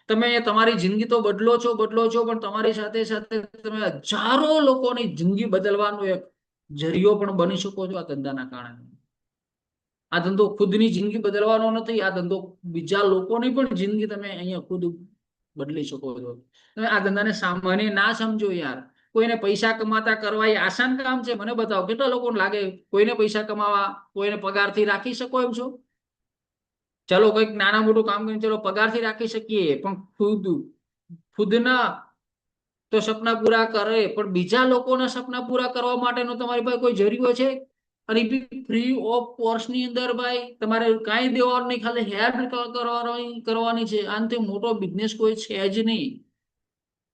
તમે તમારી જિંદગી તો બદલો છો પણ તમારી સાથે સાથે તમે હજારો લોકોની જિંદગી બદલવાનો એક જરિયો પણ બની શકો છો આ ધંધાના કારણે. આ ધંધો ખુદની જિંદગી બદલવાનો નથી, આ ધંધો બીજા લોકોની પણ જિંદગી તમે અહીંયા ખુદ બદલી શકો છો. તમે આ ધંધાને સામાન્ય ના સમજો યાર. કોઈને પૈસા કમાતા કરવા એ આસાન કામ છે? મને બતાવો કેટલા લોકોને લાગે કોઈને પૈસા કમાવા, કોઈને પગારથી રાખી શકો એમ છો? ચલો કઈક નાના મોટું કામ કરીને ચલો પગારથી રાખી શકીએ, પણ ખુદના તો સપના પૂરા કરે, પણ બીજા લોકોના સપના પૂરા કરવા માટેનો તમારી પાસે કોઈ જરિયો છે? અને ફ્રી ઓફ કોર્સ ની અંદર ભાઈ તમારે કાંઈ દેવાનું નહીં, ખાલી હેલ્પ કરવાની છે. આનાથી મોટો બિઝનેસ કોઈ છે જ નહીં.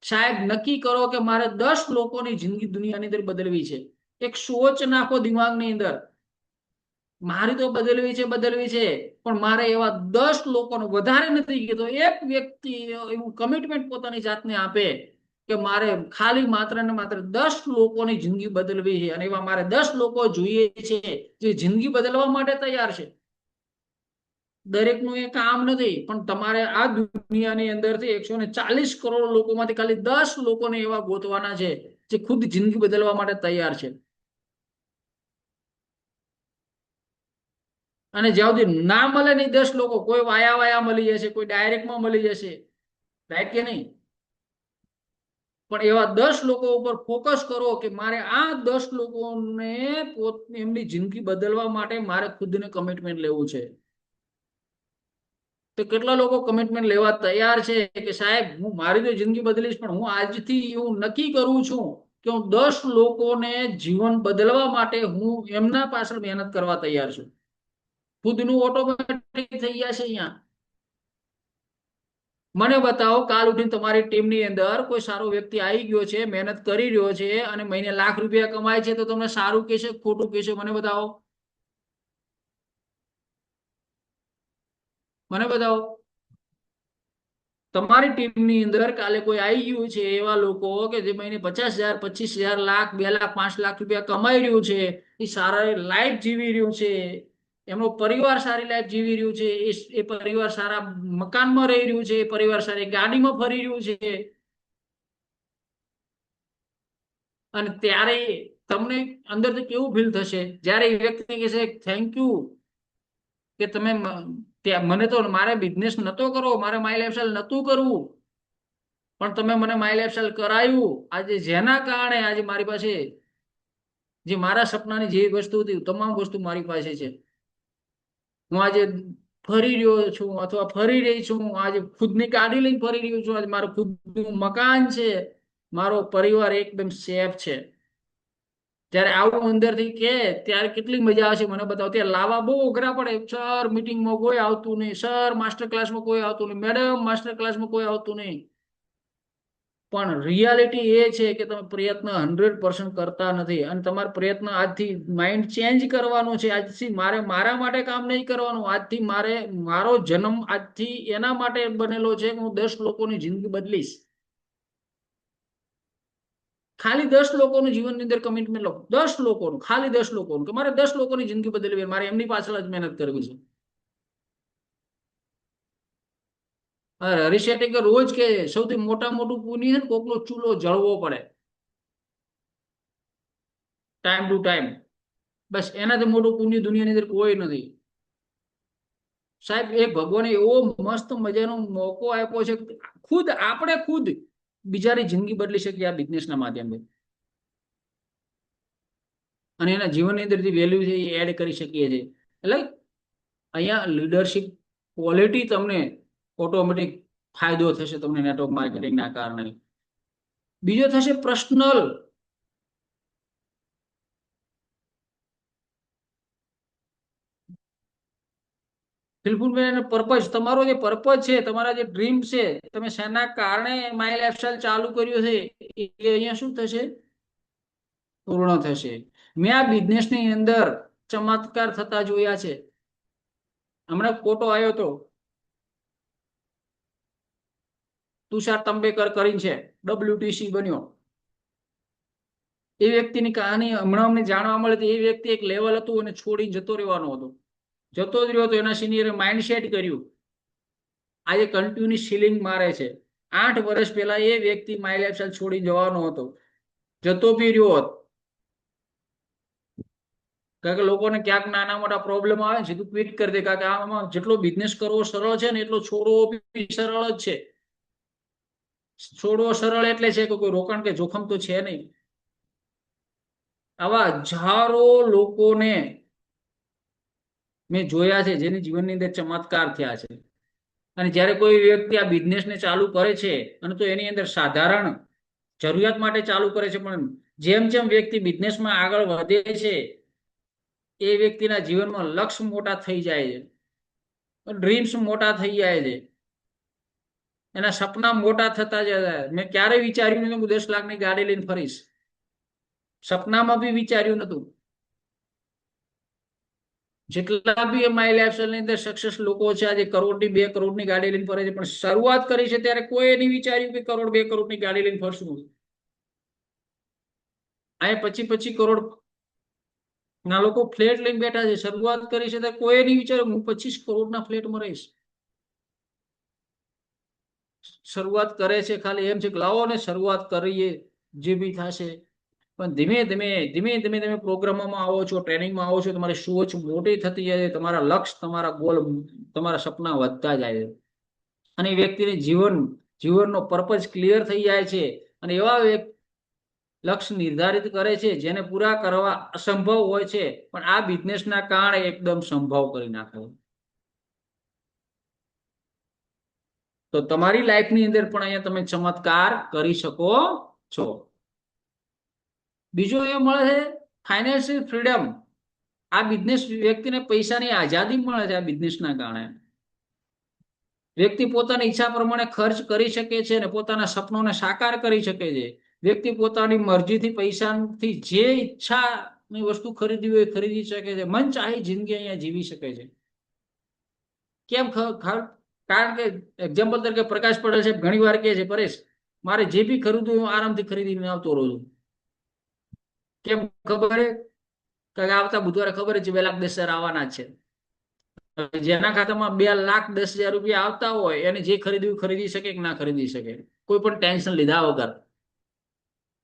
સાહેબ નક્કી કરો કે મારે 10 લોકોની જિંદગી દુનિયાની અંદર બદલવી છે. એક સોચ નાખો દિમાગની અંદર, મારી તો બદલવી છે પણ મારે એવા 10 લોકોનો, વધારે નથી કીધો, એક વ્યક્તિ એવું કમિટમેન્ટ પોતાની જાતને આપે કે મારે ખાલી માત્ર ને માત્ર 10 લોકોની જિંદગી બદલવી છે અને એવા મારે 10 લોકો જોઈએ છે જે જિંદગી બદલવા માટે તૈયાર છે. દરેકનું એ કામ નથી, પણ તમારે આ દુનિયાની અંદરથી 140 કરોડ લોકોમાંથી ખાલી 10 લોકોને એવા ગોતવાના છે જે ખુદ જિંદગી બદલવા માટે તૈયાર છે. અને જ્યાં સુધી ના મળે નહીં 10 લોકો, કોઈ વાયા વાયા મળી જશે, કોઈ ડાયરેક્ટમાં મળી જશે, રાઈટ કે નહીં? પણ એવા 10 લોકો ઉપર ફોકસ કરો કે મારે આ 10 લોકોને એમની જિંદગી બદલવા માટે મારે ખુદને કમિટમેન્ટ લેવું છે. તો કેટલા લોકો કમિટમેન્ટ લેવા તૈયાર છે કે સાહેબ હું મારી તો જિંદગી બદલીશ, પણ હું આજથી એવું નક્કી કરું છું કે હું 10 લોકોને જીવન બદલવા માટે હું એમના પાછળ મહેનત કરવા તૈયાર છું. ખુદનું ઓટોમેટિક થઈ જશે અહીંયા. મને બતાવો કાલ ઉઠીને તમારી ટીમની અંદર કોઈ સારો વ્યક્તિ આવી ગયો છે, મહેનત કરી રહ્યો છે અને મહિને લાખ રૂપિયા કમાય છે, તો તમને સારું કહેશે ખોટું કહેશે? મને બતાવો, મને બતાવો. તમારી ટીમની અંદર કાલે કોઈ આવી ગયું છે એવા લોકો કે જે મહિને 50,000, 25,000, લાખ, 2 લાખ, 5 લાખ રૂપિયા કમાઈ રહ્યું છે, એ સારા લાઈફ જીવી રહ્યું છે, એમનો પરિવાર સારી લાઈફ જીવી રહ્યું છે, એ પરિવાર સારા મકાનમાં રહી રહ્યું છે, એ પરિવાર સારી ગાડીમાં ફરી રહ્યું છે, અને ત્યારે તમને અંદરથી કેવું ફીલ થશે જ્યારે એ વ્યક્તિ કહે છે થેન્ક યુ કે તમે મને તો મારે બિઝનેસ નતો કરવો, મારે માય લાઈફસ્ટાઈલ નતું કરવું, પણ તમે મને માય લાઈફસ્ટાઈલ કરાયું. આજે જેના કારણે આજે મારી પાસે જે મારા સપનાની જે વસ્તુ હતી તમામ વસ્તુ મારી પાસે છે. હું આજે ફરી રહ્યો છું અથવા ફરી રહી છું, આજે ખુદની ગાડી લઈને ફરી રહ્યો છું, આજે મારું ખુદનું મકાન છે, મારો પરિવાર એકદમ સેફ છે. ત્યારે આવું અંદરથી કે ત્યારે કેટલી મજા આવશે મને બતાવો. ત્યારે લાવવા બહુ અઘરા પડે. સર મીટિંગમાં કોઈ આવતું નહીં, સર માસ્ટર ક્લાસમાં કોઈ આવતું નહીં, મેડમ માસ્ટર ક્લાસમાં કોઈ આવતું નહીં. પણ રિયાલિટી એ છે કે તમે પ્રયત્ન 100% કરતા નથી, અને તમારો પ્રયત્ન આજથી માઇન્ડ ચેન્જ કરવાનો છે. આજથી મારે મારા માટે કામ નહીં કરવાનું. આજથી મારો જન્મ આજથી એના માટે બનેલો છે કે હું 10 લોકોની જિંદગી બદલીશ. ખાલી 10 લોકોનું જીવનની અંદર કમિટમેન્ટ લો, 10 લોકોનું, ખાલી 10 લોકોનું, કે મારે 10 લોકોની જિંદગી બદલવી, મારે એમની પાછળ જ મહેનત કરવી છે. હરીશ શેટ્ટી કે રોજ કે સૌથી મોટું પુણ્ય છે ને કોકનો ચૂલો જળવો પડે ટાઈમ ટુ ટાઈમ. બસ એનાથી મોટું પુણ્ય દુનિયાની અંદર કોઈ નથી. સાહેબ એ ભગવાને એવો મસ્ત મજાનો મોકો આપ્યો છે, આપણે ખુદ બીજાની જિંદગી બદલી શકીએ આ બિઝનેસના માધ્યમથી, અને એના જીવનની અંદર જે વેલ્યુ છે એ એડ કરી શકીએ છીએ. એટલે અહીંયા લીડરશિપ ક્વોલિટી તમને ઓટોમેટિક ફાયદો થશે તમને નેટવર્ક માર્કેટિંગના કારણે. બીજો થશે પર્સનલ. પર્પઝ, તમારો જે પર્પઝ છે, તમારા જે ડ્રીમ છે, તમે શેના કારણે માય લાઈફસ્ટાઈલ ચાલુ કર્યું છે, એ અહીંયા શું થશે? પૂર્ણ થશે. મેં આ બિઝનેસની અંદર ચમત્કાર થતા જોયા છે. હમણાં ફોટો આવ્યો હતો, તુષાર તંબેકર કરીને છે, WTC બન્યો. એ વ્યક્તિની કહાની હમણાં અમને જાણવા મળે તો એ વ્યક્તિ એક લેવલ હતું અને છોડી જતો રહેવાનો હતો, જતો જ રહ્યો હતો. એના સિનિયરે માઇન્ડ સેટ કર્યું, આજે કન્ટિન્યુ સીલિંગ મારે છે. 8 વર્ષ પહેલા એ વ્યક્તિ માય લાઈફસ્ટાઈલ છોડી જવાનો હતો, જતો બી રહ્યો હતો. કારણ કે લોકોને ક્યાંક નાના મોટા પ્રોબ્લેમ આવે છે સીધું ક્વિટ કરી દે, કારણ કે આમાં જેટલો બિઝનેસ કરવો સરળ છે ને એટલો છોડવો બી સરળ જ છે. છોડવો સરળ એટલે છે કે કોઈ રોકાણ કે જોખમ તો છે નહીં. આવા હજારો લોકોને મેં જોયા છે જેની જીવનની અંદર ચમત્કાર થયા છે. અને જ્યારે કોઈ વ્યક્તિ આ બિઝનેસને ચાલુ કરે છે, અને તો એની અંદર સાધારણ જરૂરિયાત માટે ચાલુ કરે છે, પણ જેમ જેમ વ્યક્તિ બિઝનેસમાં આગળ વધે છે એ વ્યક્તિના જીવનમાં લક્ષ્ય મોટા થઈ જાય છે, ડ્રીમ્સ મોટા થઈ જાય છે, એના સપના મોટા થતા જાય. મેં ક્યારે વિચાર્યું નથી હું 10 લાખની ગાડી લઈને ફરીશ, સપનામાં બી વિચાર્યું નતું. જેટલા બી માય લાઈફસ્ટાઈલની અંદર સક્સેસ લોકો છે આજે કરોડની 2 કરોડની ગાડી લઈને ફરે છે, પણ શરૂઆત કરી છે ત્યારે કોઈ નહીં વિચાર્યું કે કરોડ 2 કરોડની ગાડી લઈને ફરશું. આ 25 કરોડ ના લોકો ફ્લેટ લઈને બેઠા છે. શરૂઆત કરી છે ત્યારે કોઈ નહીં વિચાર્યું હું 25 કરોડના ફ્લેટમાં રહીશ. શરૂઆત કરે છે ખાલી એમ છે કે લાવો ને શરૂઆત કરીએ, જે બી થશે. પણ ધીમે ધીમે ધીમે ધીમે તમે પ્રોગ્રામમાં આવો છો, ટ્રેનિંગમાં આવો છો, તમારી સોચ મોટી થતી જાય છે, તમારા લક્ષ્ય, તમારા ગોલ, તમારા સપના વધતા જાય છે, અને એ વ્યક્તિને જીવનનો પર્પઝ ક્લિયર થઈ જાય છે. અને એવા લક્ષ્ય નિર્ધારિત કરે છે જેને પૂરા કરવા અસંભવ હોય છે, પણ આ બિઝનેસના કારણે એકદમ સંભવ કરી નાખે. તો તમારી લાઈફની અંદર પણ અહીંયા તમે ચમત્કાર કરી શકો છો. બીજું એ મળે છે ફાઇનાન્શિયલ ફ્રીડમ. આ બિઝનેસ વ્યક્તિને પૈસાની આઝાદી મળે છે. આ બિઝનેસના કારણે વ્યક્તિ પોતાની ઈચ્છા પ્રમાણે ખર્ચ કરી શકે છે અને પોતાના સપનોને સાકાર કરી શકે છે. વ્યક્તિ પોતાની મરજીથી પૈસાથી જે ઈચ્છાની વસ્તુ ખરીદવી હોય ખરીદી શકે છે. મન ચાહી જિંદગી અહીંયા જીવી શકે છે. કેમ? કારણ કે એક્ઝામ્પલ તરીકે પ્રકાશ પટેલ સાહેબ ઘણી વાર કહે છે, પરેશ મારે જે બી ખરીદવું હું આરામથી ખરીદીને આવતો રહું છું. કેમ ખબર હે? કારણ કે આવતા બુધવારે ખબર છે 2,10,000 આવવાના જ છે. જેના ખાતામાં 2,10,000 આવતા હોય એને જે ખરીદવું ખરીદી શકે કે ના ખરીદી શકે, કોઈ પણ ટેન્શન લીધા વગર.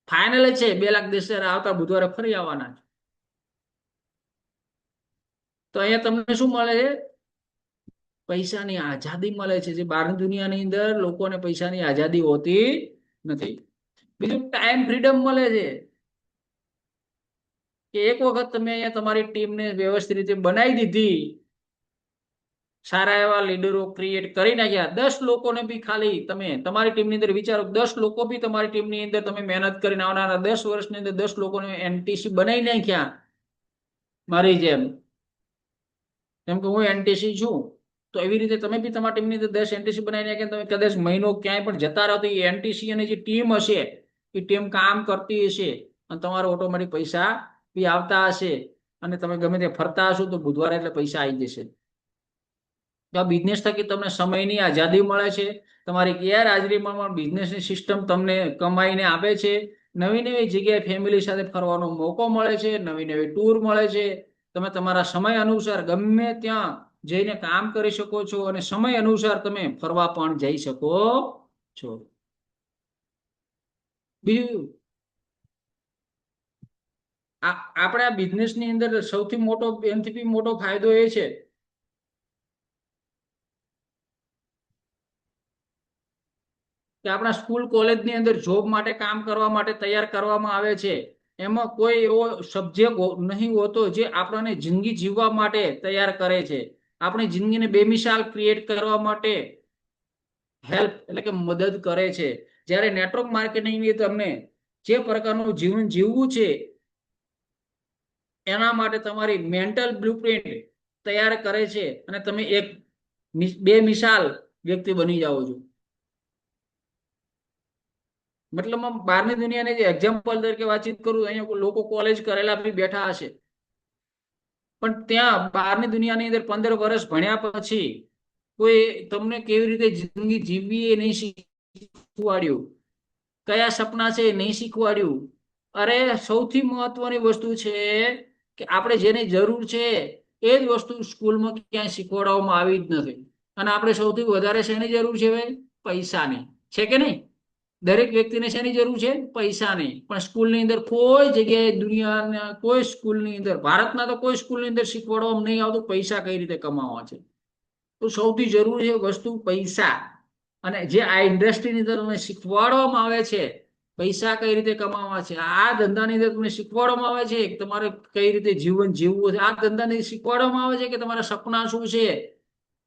ફાઇનલ જ છે 2,10,000 આવતા બુધવારે ફરી આવવાના છે. તો અહીંયા તમને શું મળે છે? પૈસાની આઝાદી મળે છે, જે બહારની દુનિયાની અંદર લોકોને પૈસાની આઝાદી હોતી નથી. બીજું ટાઈમ ફ્રીડમ મળે છે, કે એક વખત તમે અહીંયા તમારી ટીમને વ્યવસ્થિત રીતે બનાવી દીધી, સારા એવા લીડરો ક્રિએટ કરી નાખ્યા, 10 લોકોને બી ખાલી તમે તમારી ટીમની અંદર વિચારો, 10 લોકો બી તમારી ટીમની અંદર તમે મહેનત કરીને આવનારા 10 વર્ષની અંદર 10 લોકોને એનટીસી બનાવી નાખ્યા મારી જેમ, કેમ કે હું એનટીસી છું. તો એવી રીતે તમે બી તમારી ટીમની અંદર 10 એનટીસી બનાવી નાખ્યા, તમે કદાચ મહિનો ક્યાંય પણ જતા રહો તો એ એનટીસી અને જે ટીમ હશે એ ટીમ કામ કરતી હશે અને તમારો ઓટોમેટિક પૈસા બી આવતા હશે, અને તમે ગમે તે ફરતા હશો તો બુધવારે એટલે પૈસા આવી જશે. આ બિઝનેસ થકી તમને સમયની આઝાદી મળે છે, તમારી ગેરહાજરીમાં પણ બિઝનેસની સિસ્ટમ તમને કમાઈને આપે છે, નવી નવી જગ્યાએ ફેમિલી સાથે ફરવાનો મોકો મળે છે, નવી નવી ટૂર મળે છે, તમે તમારા સમય અનુસાર ગમે ત્યાં જઈને કામ કરી શકો છો અને સમય અનુસાર તમે ફરવા પણ જઈ શકો છો. બીજું આપણા બિઝનેસની અંદર સૌથી મોટો એનાથી બી મોટો ફાયદો એ છે કે આપણા સ્કૂલ કોલેજની અંદર જોબ માટે કામ કરવા માટે તૈયાર કરવામાં આવે છે. એમાં કોઈ એવો સબ્જેક્ટ નહીં હોતો જે આપણને જિંદગી જીવવા માટે તૈયાર કરે છે, આપણી જિંદગીને બેમિસાલ ક્રિએટ કરવા માટે હેલ્પ એટલે કે મદદ કરે છે. જ્યારે નેટવર્ક માર્કેટિંગ તમને જે પ્રકારનું જીવન જીવવું છે એના માટે તમારી મેન્ટલ બ્લુપ્રિન્ટ તૈયાર કરે છે અને તમે એક બે મિસાલ વ્યક્તિ બની જાઓ છો. મતલબ બહારની દુનિયાની જે એક્ઝામ્પલ તરીકે વાતચીત કરું, અહીંયા લોકો કોલેજ કરેલા બી બેઠા હશે, પણ ત્યાં બહારની દુનિયાની અંદર 15 વર્ષ ભણ્યા પછી કોઈ તમને કેવી રીતે જિંદગી જીવવી એ નહીં શીખવાડ્યું, કયા સપના છે એ નહીં શીખવાડ્યું. અરે સૌથી મહત્વની વસ્તુ છે કે આપણે જેની જરૂર છે એ જ વસ્તુ સ્કૂલમાં ક્યાંય શીખવાડવામાં આવી જ નથી. અને આપણે સૌથી વધારે શેની જરૂર છે ભાઈ? પૈસાની. છે કે નહીં? દરેક વ્યક્તિને શેની જરૂર છે? પૈસાની. પણ સ્કૂલની અંદર કોઈ જગ્યાએ દુનિયાના કોઈ સ્કૂલની અંદર, ભારતના તો કોઈ સ્કૂલની અંદર શીખવાડવામાં નહીં આવતું પૈસા કઈ રીતે કમાવા છે. તો સૌથી જરૂરી વસ્તુ પૈસા, અને જે આ ઇન્ડસ્ટ્રીની અંદર તમને શીખવાડવામાં આવે છે પૈસા કઈ રીતે કમાવા છે, આ ધંધાની અંદર તમને શીખવાડવામાં આવે છે કે તમારે કઈ રીતે જીવન જીવવું છે, આ ધંધાની શીખવાડવામાં આવે છે કે તમારા સપના શું છે,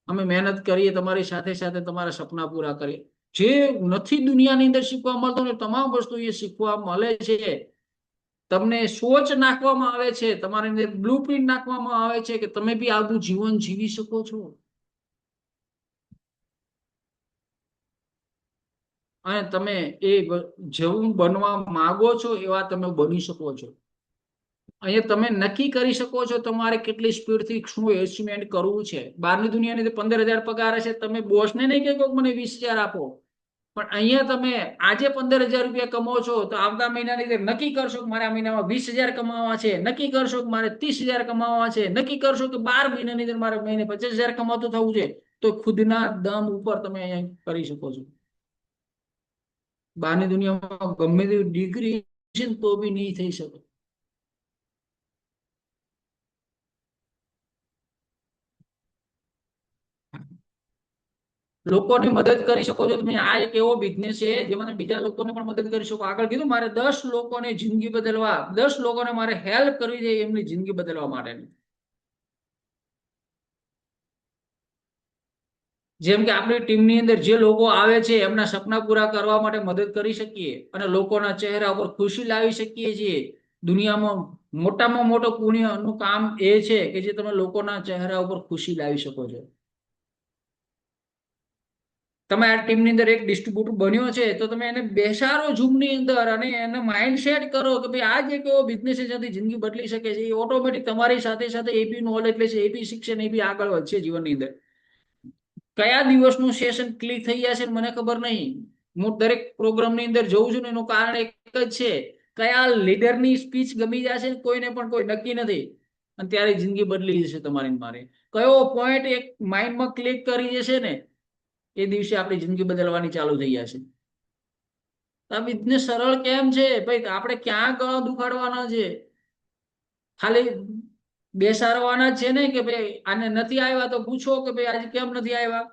અમે મહેનત કરીએ તમારી સાથે સાથે તમારા સપના પૂરા કરીએ. જે નથી દુનિયાની અંદર શીખવા મળતું ને તમામ વસ્તુ એ શીખવા મળે છે. તમને સોચ નાખવામાં આવે છે, તમારી અંદર બ્લુપ્રિન્ટ નાખવામાં આવે છે કે તમે બી આગું જીવન જીવી શકો છો અને તમે એ જેવું બનવા માંગો છો એવા તમે બની શકો છો. અહીંયા તમે નક્કી કરી શકો છો તમારે કેટલી સ્પીડથી શું એચિવમેન્ટ કરવું છે. બહારની દુનિયાની અંદર 15,000 પગાર હશે, તમે બોસને નહીં કહો મને 20,000 આપો, પણ અહીંયા તમે આજે 15,000 રૂપિયા કમાવો છો તો આવતા મહિનાની અંદર નક્કી કરશો કે મારે આ મહિનામાં 20,000 કમાવા છે, નક્કી કરશો કે મારે 30,000 કમાવા છે, નક્કી કરશો કે 12 મહિનાની અંદર મારે મહિને 50,000 કમાતું થવું છે, તો ખુદના દમ ઉપર તમે અહીંયા કરી શકો છો. બહારની દુનિયામાં ગમે તેવી ડિગ્રી છે ને તો બી નહીં થઈ શકે. લોકોની મદદ કરી શકો છો તમે. આ એક એવો બિઝનેસ છે જેમાં તમે બીજા લોકોને પણ મદદ કરી શકો. આગળ કીધું મારે 10 લોકોને જિંદગી બદલવા, 10 લોકોને મારે હેલ્પ કરવી છે એમની જિંદગી બદલવા માટેની. જેમ કે આપણી ટીમની અંદર જે લોકો આવે છે એમના સપના પૂરા કરવા માટે મદદ કરી શકીએ અને લોકોના ચહેરા ઉપર ખુશી લાવી શકીએ છીએ. દુનિયામાં મોટામાં મોટો પુણ્યનું કામ એ છે કે જે તમે લોકોના ચહેરા ઉપર ખુશી લાવી શકો છો. તમે આ ટીમની અંદર એક ડિસ્ટ્રીબ્યુટર બન્યો છે તો તમે એને બેસાડો ઝૂમની અંદર અને એને માઇન્ડ સેટ કરો કે ભાઈ આ જે કેવો બિઝનેસ છે જેનાથી જિંદગી બદલી શકે છે. એ ઓટોમેટિક તમારી સાથે સાથે એ બી નોલેજ લેશે, એ બી શીખશે ને એ બી આગળ વધશે જીવનની અંદર. કયા દિવસનું સેશન ક્લિક થઈ ગયા છે મને ખબર નહીં. હું દરેક પ્રોગ્રામની અંદર જોઉં છું ને એનું કારણ એક જ છે, કયા લીડરની સ્પીચ ગમી જશે ને કોઈને પણ કોઈ નક્કી નથી. અને ત્યારે જિંદગી બદલી જશે તમારી ને મારી. કયો પોઈન્ટ એક માઇન્ડમાં ક્લિક કરી જશે ને એ દિવસે આપણી જિંદગી બદલવાની ચાલુ થઈ જશે. આ બિઝનેસ સરળ કેમ છે ભાઈ? આપણે ક્યાં ગળા દુખાડવાના છે? ખાલી બેસાડવાના જ છે ને કે ભાઈ આને નથી આવ્યા તો પૂછો કે ભાઈ આજે કેમ નથી આવ્યા,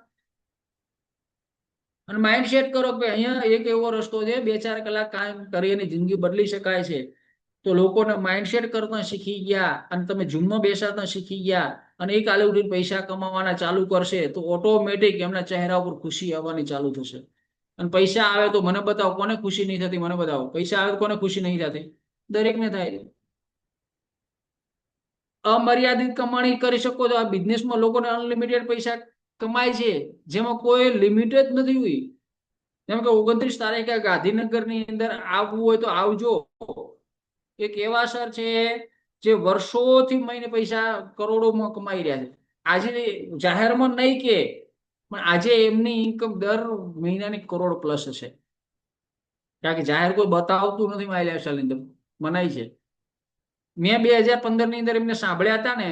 અને માઇન્ડ સેટ કરો કે અહીંયા એક એવો રસ્તો છે 2-4 કલાક કામ કરીને જિંદગી બદલી શકાય છે. તો લોકોને માઇન્ડસેટ કરતા શીખી ગયા અને તમે જૂમમાં બેસાતા શીખી ગયા અને એ કાલે ઉઠીને પૈસા કમાવાના ચાલુ કરશે તો ઓટોમેટિક એમના ચહેરા ઉપર ખુશી આવવાની ચાલુ થશે. અને પૈસા આવે તો મને બતાવો કોને ખુશી નહીં થતી? મને બતાવો પૈસા આવે તો કોને ખુશી નહીં થતી? દરેકને થાય. અમર્યાદિત કમાણી કરી શકો છો. આ બિઝનેસમાં લોકોને અનલિમિટેડ પૈસા કમાય છે જેમાં કોઈ લિમિટ જ નથી હોય. જેમ કે 29 તારીખે ગાંધીનગરની અંદર આવવું હોય તો આવજો. એક એવા સર છે જે વર્ષોથી મહિને પૈસા કરોડોમાં કમાઈ રહ્યા છે. આજે જાહેરમાં નહીં કે, પણ આજે એમની ઇન્કમ દર મહિનાની કરોડ પ્લસ હશે. કારણ કે જાહેર કોઈ બતાવતું નથી મારી લાઈફસ્ટાઈલની અંદર મનાય છે. મેં 2015ની અંદર એમને સાંભળ્યા હતા ને,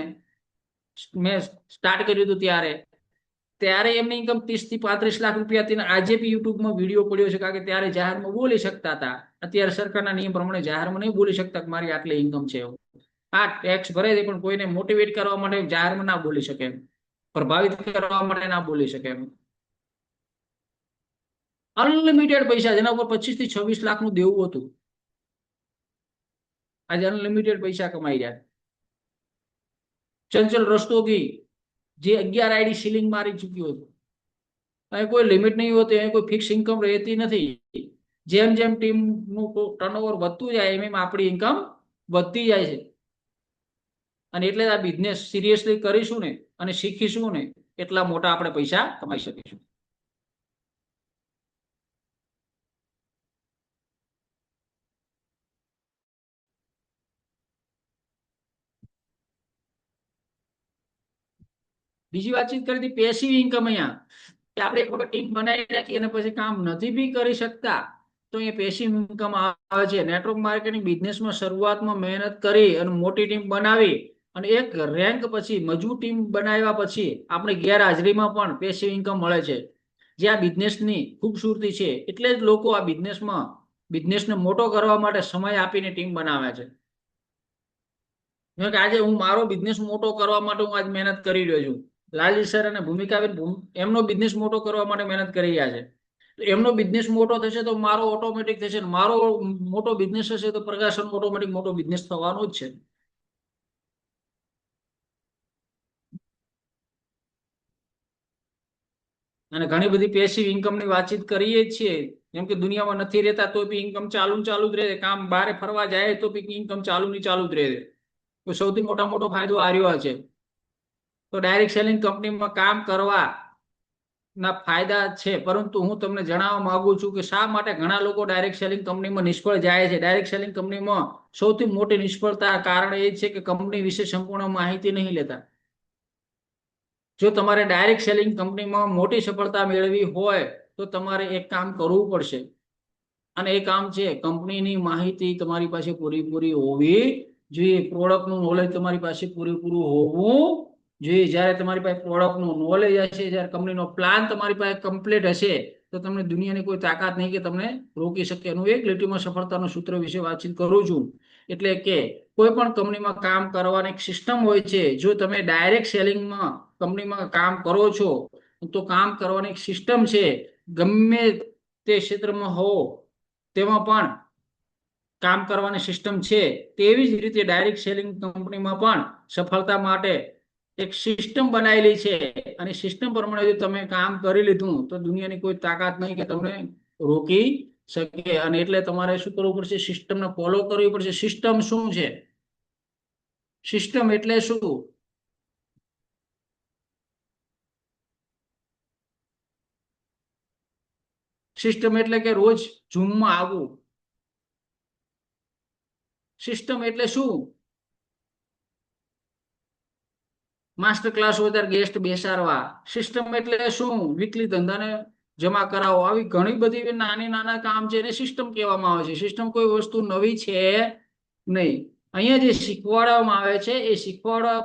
મેં સ્ટાર્ટ કર્યું હતું ત્યારે ત્યારે એમની ઇન્કમ 30 થી 35 લાખ રૂપિયા હતી. આજે બી યુટ્યુબમાં વિડીયો પડ્યો છે, કારણ કે ત્યારે જાહેરમાં બોલી શકતા હતા. અત્યારે સરકારના નિયમ પ્રમાણે જાહેરમાં નહીં બોલી શકતા કે મારી આટલી ઇન્કમ છે. હા, ટેક્સ ભરે છે પણ કોઈને મોટિવેટ કરવા માટે જાહેરમાં ના બોલી શકે, પ્રભાવિત કરવા માટે ના બોલી શકે. અનલિમિટેડ પૈસા જેના ઉપર 25 થી 26 લાખનું દેવું હતું, આજે અનલિમિટેડ પૈસા કમાઈ રહ્યા. ચંચલ રસ્તોગી જે 11 આઈડી સીલિંગ મારી ચૂક્યો હતો. અહીં કોઈ લિમિટ નહીં હોતી, અહીં કોઈ ફિક્સ ઇન્કમ રહેતી નથી. જેમ જેમ ટીમનું ટર્નઓવર વધતું જાય એમ એમ આપણી ઇન્કમ વધતી જાય છે. અને એટલે આ બિઝનેસ સિરિયસલી કરીશું ને અને શીખીશું ને એટલા મોટા આપણે પૈસા કમાઈ શકીશું. બીજી વાતચીત કરી હતી પેસિવ ઇન્કમ. અહીંયા કે આપણે એક વખત ટીમ બનાવી રાખી અને પછી કામ નથી બી કરી શકતા તો એ પેસિવ ઇન્કમ આવે છે. નેટવર્ક માર્કેટિંગ બિઝનેસમાં શરૂઆતમાં મહેનત કરી અને મોટી ટીમ બનાવી અને એક રેન્ક પછી મજબૂત ટીમ બનાવ્યા પછી આપણે ગેરહાજરીમાં પણ પેસિવ ઇન્કમ મળે છે, જે આ બિઝનેસની ખૂબસૂરતી છે. એટલે જ લોકો આ બિઝનેસને મોટો કરવા માટે સમય આપીને ટીમ બનાવે છે. આજે હું મારો બિઝનેસ મોટો કરવા માટે હું આજ મહેનત કરી રહ્યો છું. લાલજી સર અને ભૂમિકાબેન એમનો બિઝનેસ મોટો કરવા માટે મહેનત કરી રહ્યા છે. તો એમનો બિઝનેસ મોટો થશે તો મારો ઓટોમેટિક થશે, મારો મોટો બિઝનેસ હશે તો પ્રકાશન ઓટોમેટિક મોટો બિઝનેસ થવાનો જ છે. અને ઘણી બધી પેસિવ ઇન્કમની વાતચીત કરીએ જ છીએ. જેમ કે દુનિયામાં નથી રહેતા તો બી ઇન્કમ ચાલુ ને ચાલુ જ રહે, કામ બહાર ફરવા જાય તો બી ઇન્કમ ચાલુ ની ચાલુ જ રહે. તો સૌથી મોટો ફાયદો આ રહ્યો છે. તો ડાયરેક્ટ સેલિંગ કંપનીમાં કામ કરવા ના ફાયદા છે, પરંતુ હું તમને જણાવવા માંગુ છું કે શા માટે ઘણા લોકો ડાયરેક્ટ સેલિંગ કંપનીમાં નિષ્ફળ જાય છે. ડાયરેક્ટ સેલિંગ કંપનીમાં સૌથી મોટી નિષ્ફળતા કારણ એ છે કે કંપની વિશે સંપૂર્ણ માહિતી નહીં લેતા. જો તમારે ડાયરેક્ટ સેલિંગ કંપનીમાં મોટી સફળતા મેળવી હોય તો તમારે એક કામ કરવું પડશે, અને એ કામ છે કંપનીની માહિતી તમારી પાસે પૂરેપૂરી હોવી જોઈએ. પ્રોડક્ટનું નોલેજ તમારી પાસે પૂરેપૂરું હોવું જોઈએ. જ્યારે તમારી પાસે પ્રોડક્ટનું નોલેજ હશે, જ્યારે કંપનીનો પ્લાન તમારી પાસે કમ્પ્લીટ હશે તો તમને દુનિયાની કોઈ તાકાત નહીં કે તમને રોકી શકે. એનું એક લીટીમાં સફળતાનું સૂત્ર વિશે વાતચીત કરું છું. એટલે કે કોઈ પણ કંપનીમાં કામ કરવાની એક સિસ્ટમ હોય છે. જો તમે ડાયરેક્ટ સેલિંગમાં કંપનીમાં કામ કરો છો તો કામ કરવાની એક સિસ્ટમ છે. ગમે તે ક્ષેત્રમાં હો તેમાં પણ કામ કરવાની સિસ્ટમ છે. તેવી જ રીતે ડાયરેક્ટ સેલિંગ કંપનીમાં પણ સફળતા માટે એક સિસ્ટમ બનાવેલી છે, અને સિસ્ટમ પ્રમાણે જો તમે કામ કરી લીધું તો દુનિયાની કોઈ તાકાત નહીં કે તમને રોકી શકે. અને એટલે તમારે શું કરવું પડશે? સિસ્ટમને ફોલો કરવી પડશે. સિસ્ટમ શું છે? સિસ્ટમ એટલે શું? સિસ્ટમ એટલે કે રોજ ઝૂમમાં આવવું. સિસ્ટમ એટલે શું? માસ્ટર ક્લાસ હોય ત્યારે ગેસ્ટ બેસાડવા. સિસ્ટમ એટલે શું? વીકલી ધંધાને જમા કરાવો. આવી ઘણી બધી નાની નાના કામ છે એને સિસ્ટમ કહેવામાં આવે છે. સિસ્ટમ કોઈ વસ્તુ નવી છે નહીં. અહીંયા જે શીખવાડવામાં આવે છે એ શીખવાડવા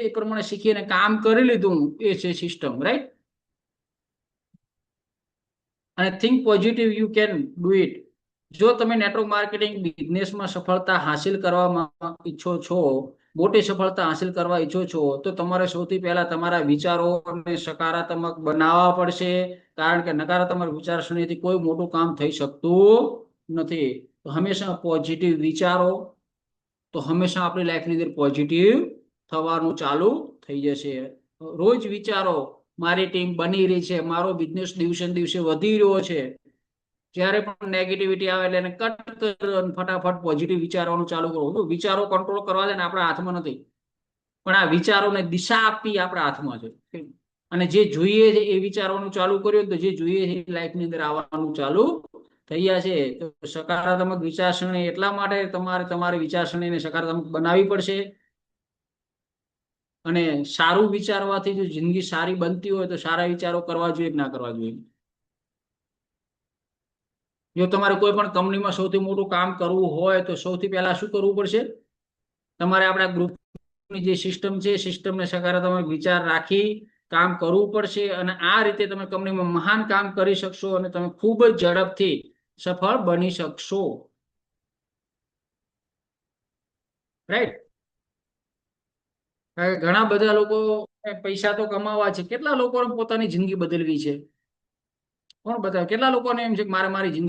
એ પ્રમાણે શીખીને કામ કરી લીધું એ છે સિસ્ટમ, રાઈટ? અને think positive, you can do it. જો તમે નેટવર્ક માર્કેટિંગ બિઝનેસમાં સફળતા હાસિલ કરવામાં ઈચ્છો છો, મોટી સફળતા હાસિલ કરવા ઈચ્છો છો, તો તમારે સૌથી પહેલા તમારા વિચારોને સકારાત્મક બનાવવા પડશે. કારણ કે નકારાત્મક વિચારસરણીથી કોઈ મોટું કામ થઈ શકતું નથી. તો હંમેશા પોઝિટિવ વિચારો, તો હંમેશા આપણી લાઈફની અંદર પોઝિટિવ થવાનું ચાલુ થઈ જશે. રોજ વિચારો, મારી ટીમ બની રહી છે, મારો બિઝનેસ દિવસે ને દિવસે વધી રહ્યો છે. જ્યારે પણ નેગેટિવિટી આવે એટલે એને કટ કરો અને ફટાફટ પોઝિટિવ વિચારવાનું ચાલુ કરો. વિચારો કંટ્રોલ કરવા દે ને આપણા હાથમાં નથી, પણ આ વિચારોને દિશા આપવી આપણા હાથમાં છે. અને જે જોઈએ છે એ વિચારવાનું ચાલુ કર્યું તો જે જોઈએ છે એ લાઈફની અંદર આવવાનું ચાલુ થઈ ગયા છે. તો સકારાત્મક વિચારસરણી એટલા માટે તમારે તમારી વિચારસરણીને સકારાત્મક બનાવવી પડશે. અને સારું વિચારવાથી જો જિંદગી સારી બનતી હોય તો સારા વિચારો કરવા જોઈએ કે ના કરવા જોઈએ? જો તમારે કોઈ પણ કંપનીમાં સૌથી મોટું કામ કરવું હોય તો સૌથી પહેલા શું કરવું પડશે? તમારે આપણા ગ્રુપની જે સિસ્ટમ છે સિસ્ટમને સકારાત્મક વિચાર રાખી કામ કરવું પડશે. અને આ રીતે તમે કંપનીમાં મહાન કામ કરી શકશો અને તમે ખૂબ જ ઝડપથી સફળ બની શકશો, રાઈટ? ઘણા બધા લોકો પૈસા તો કમાવા છે. કેટલા લોકો પોતાની જિંદગી બદલવી છે? કોણ બતાવે? કેટલા લોકોને એમ છે કે મારે મારી જિંદગી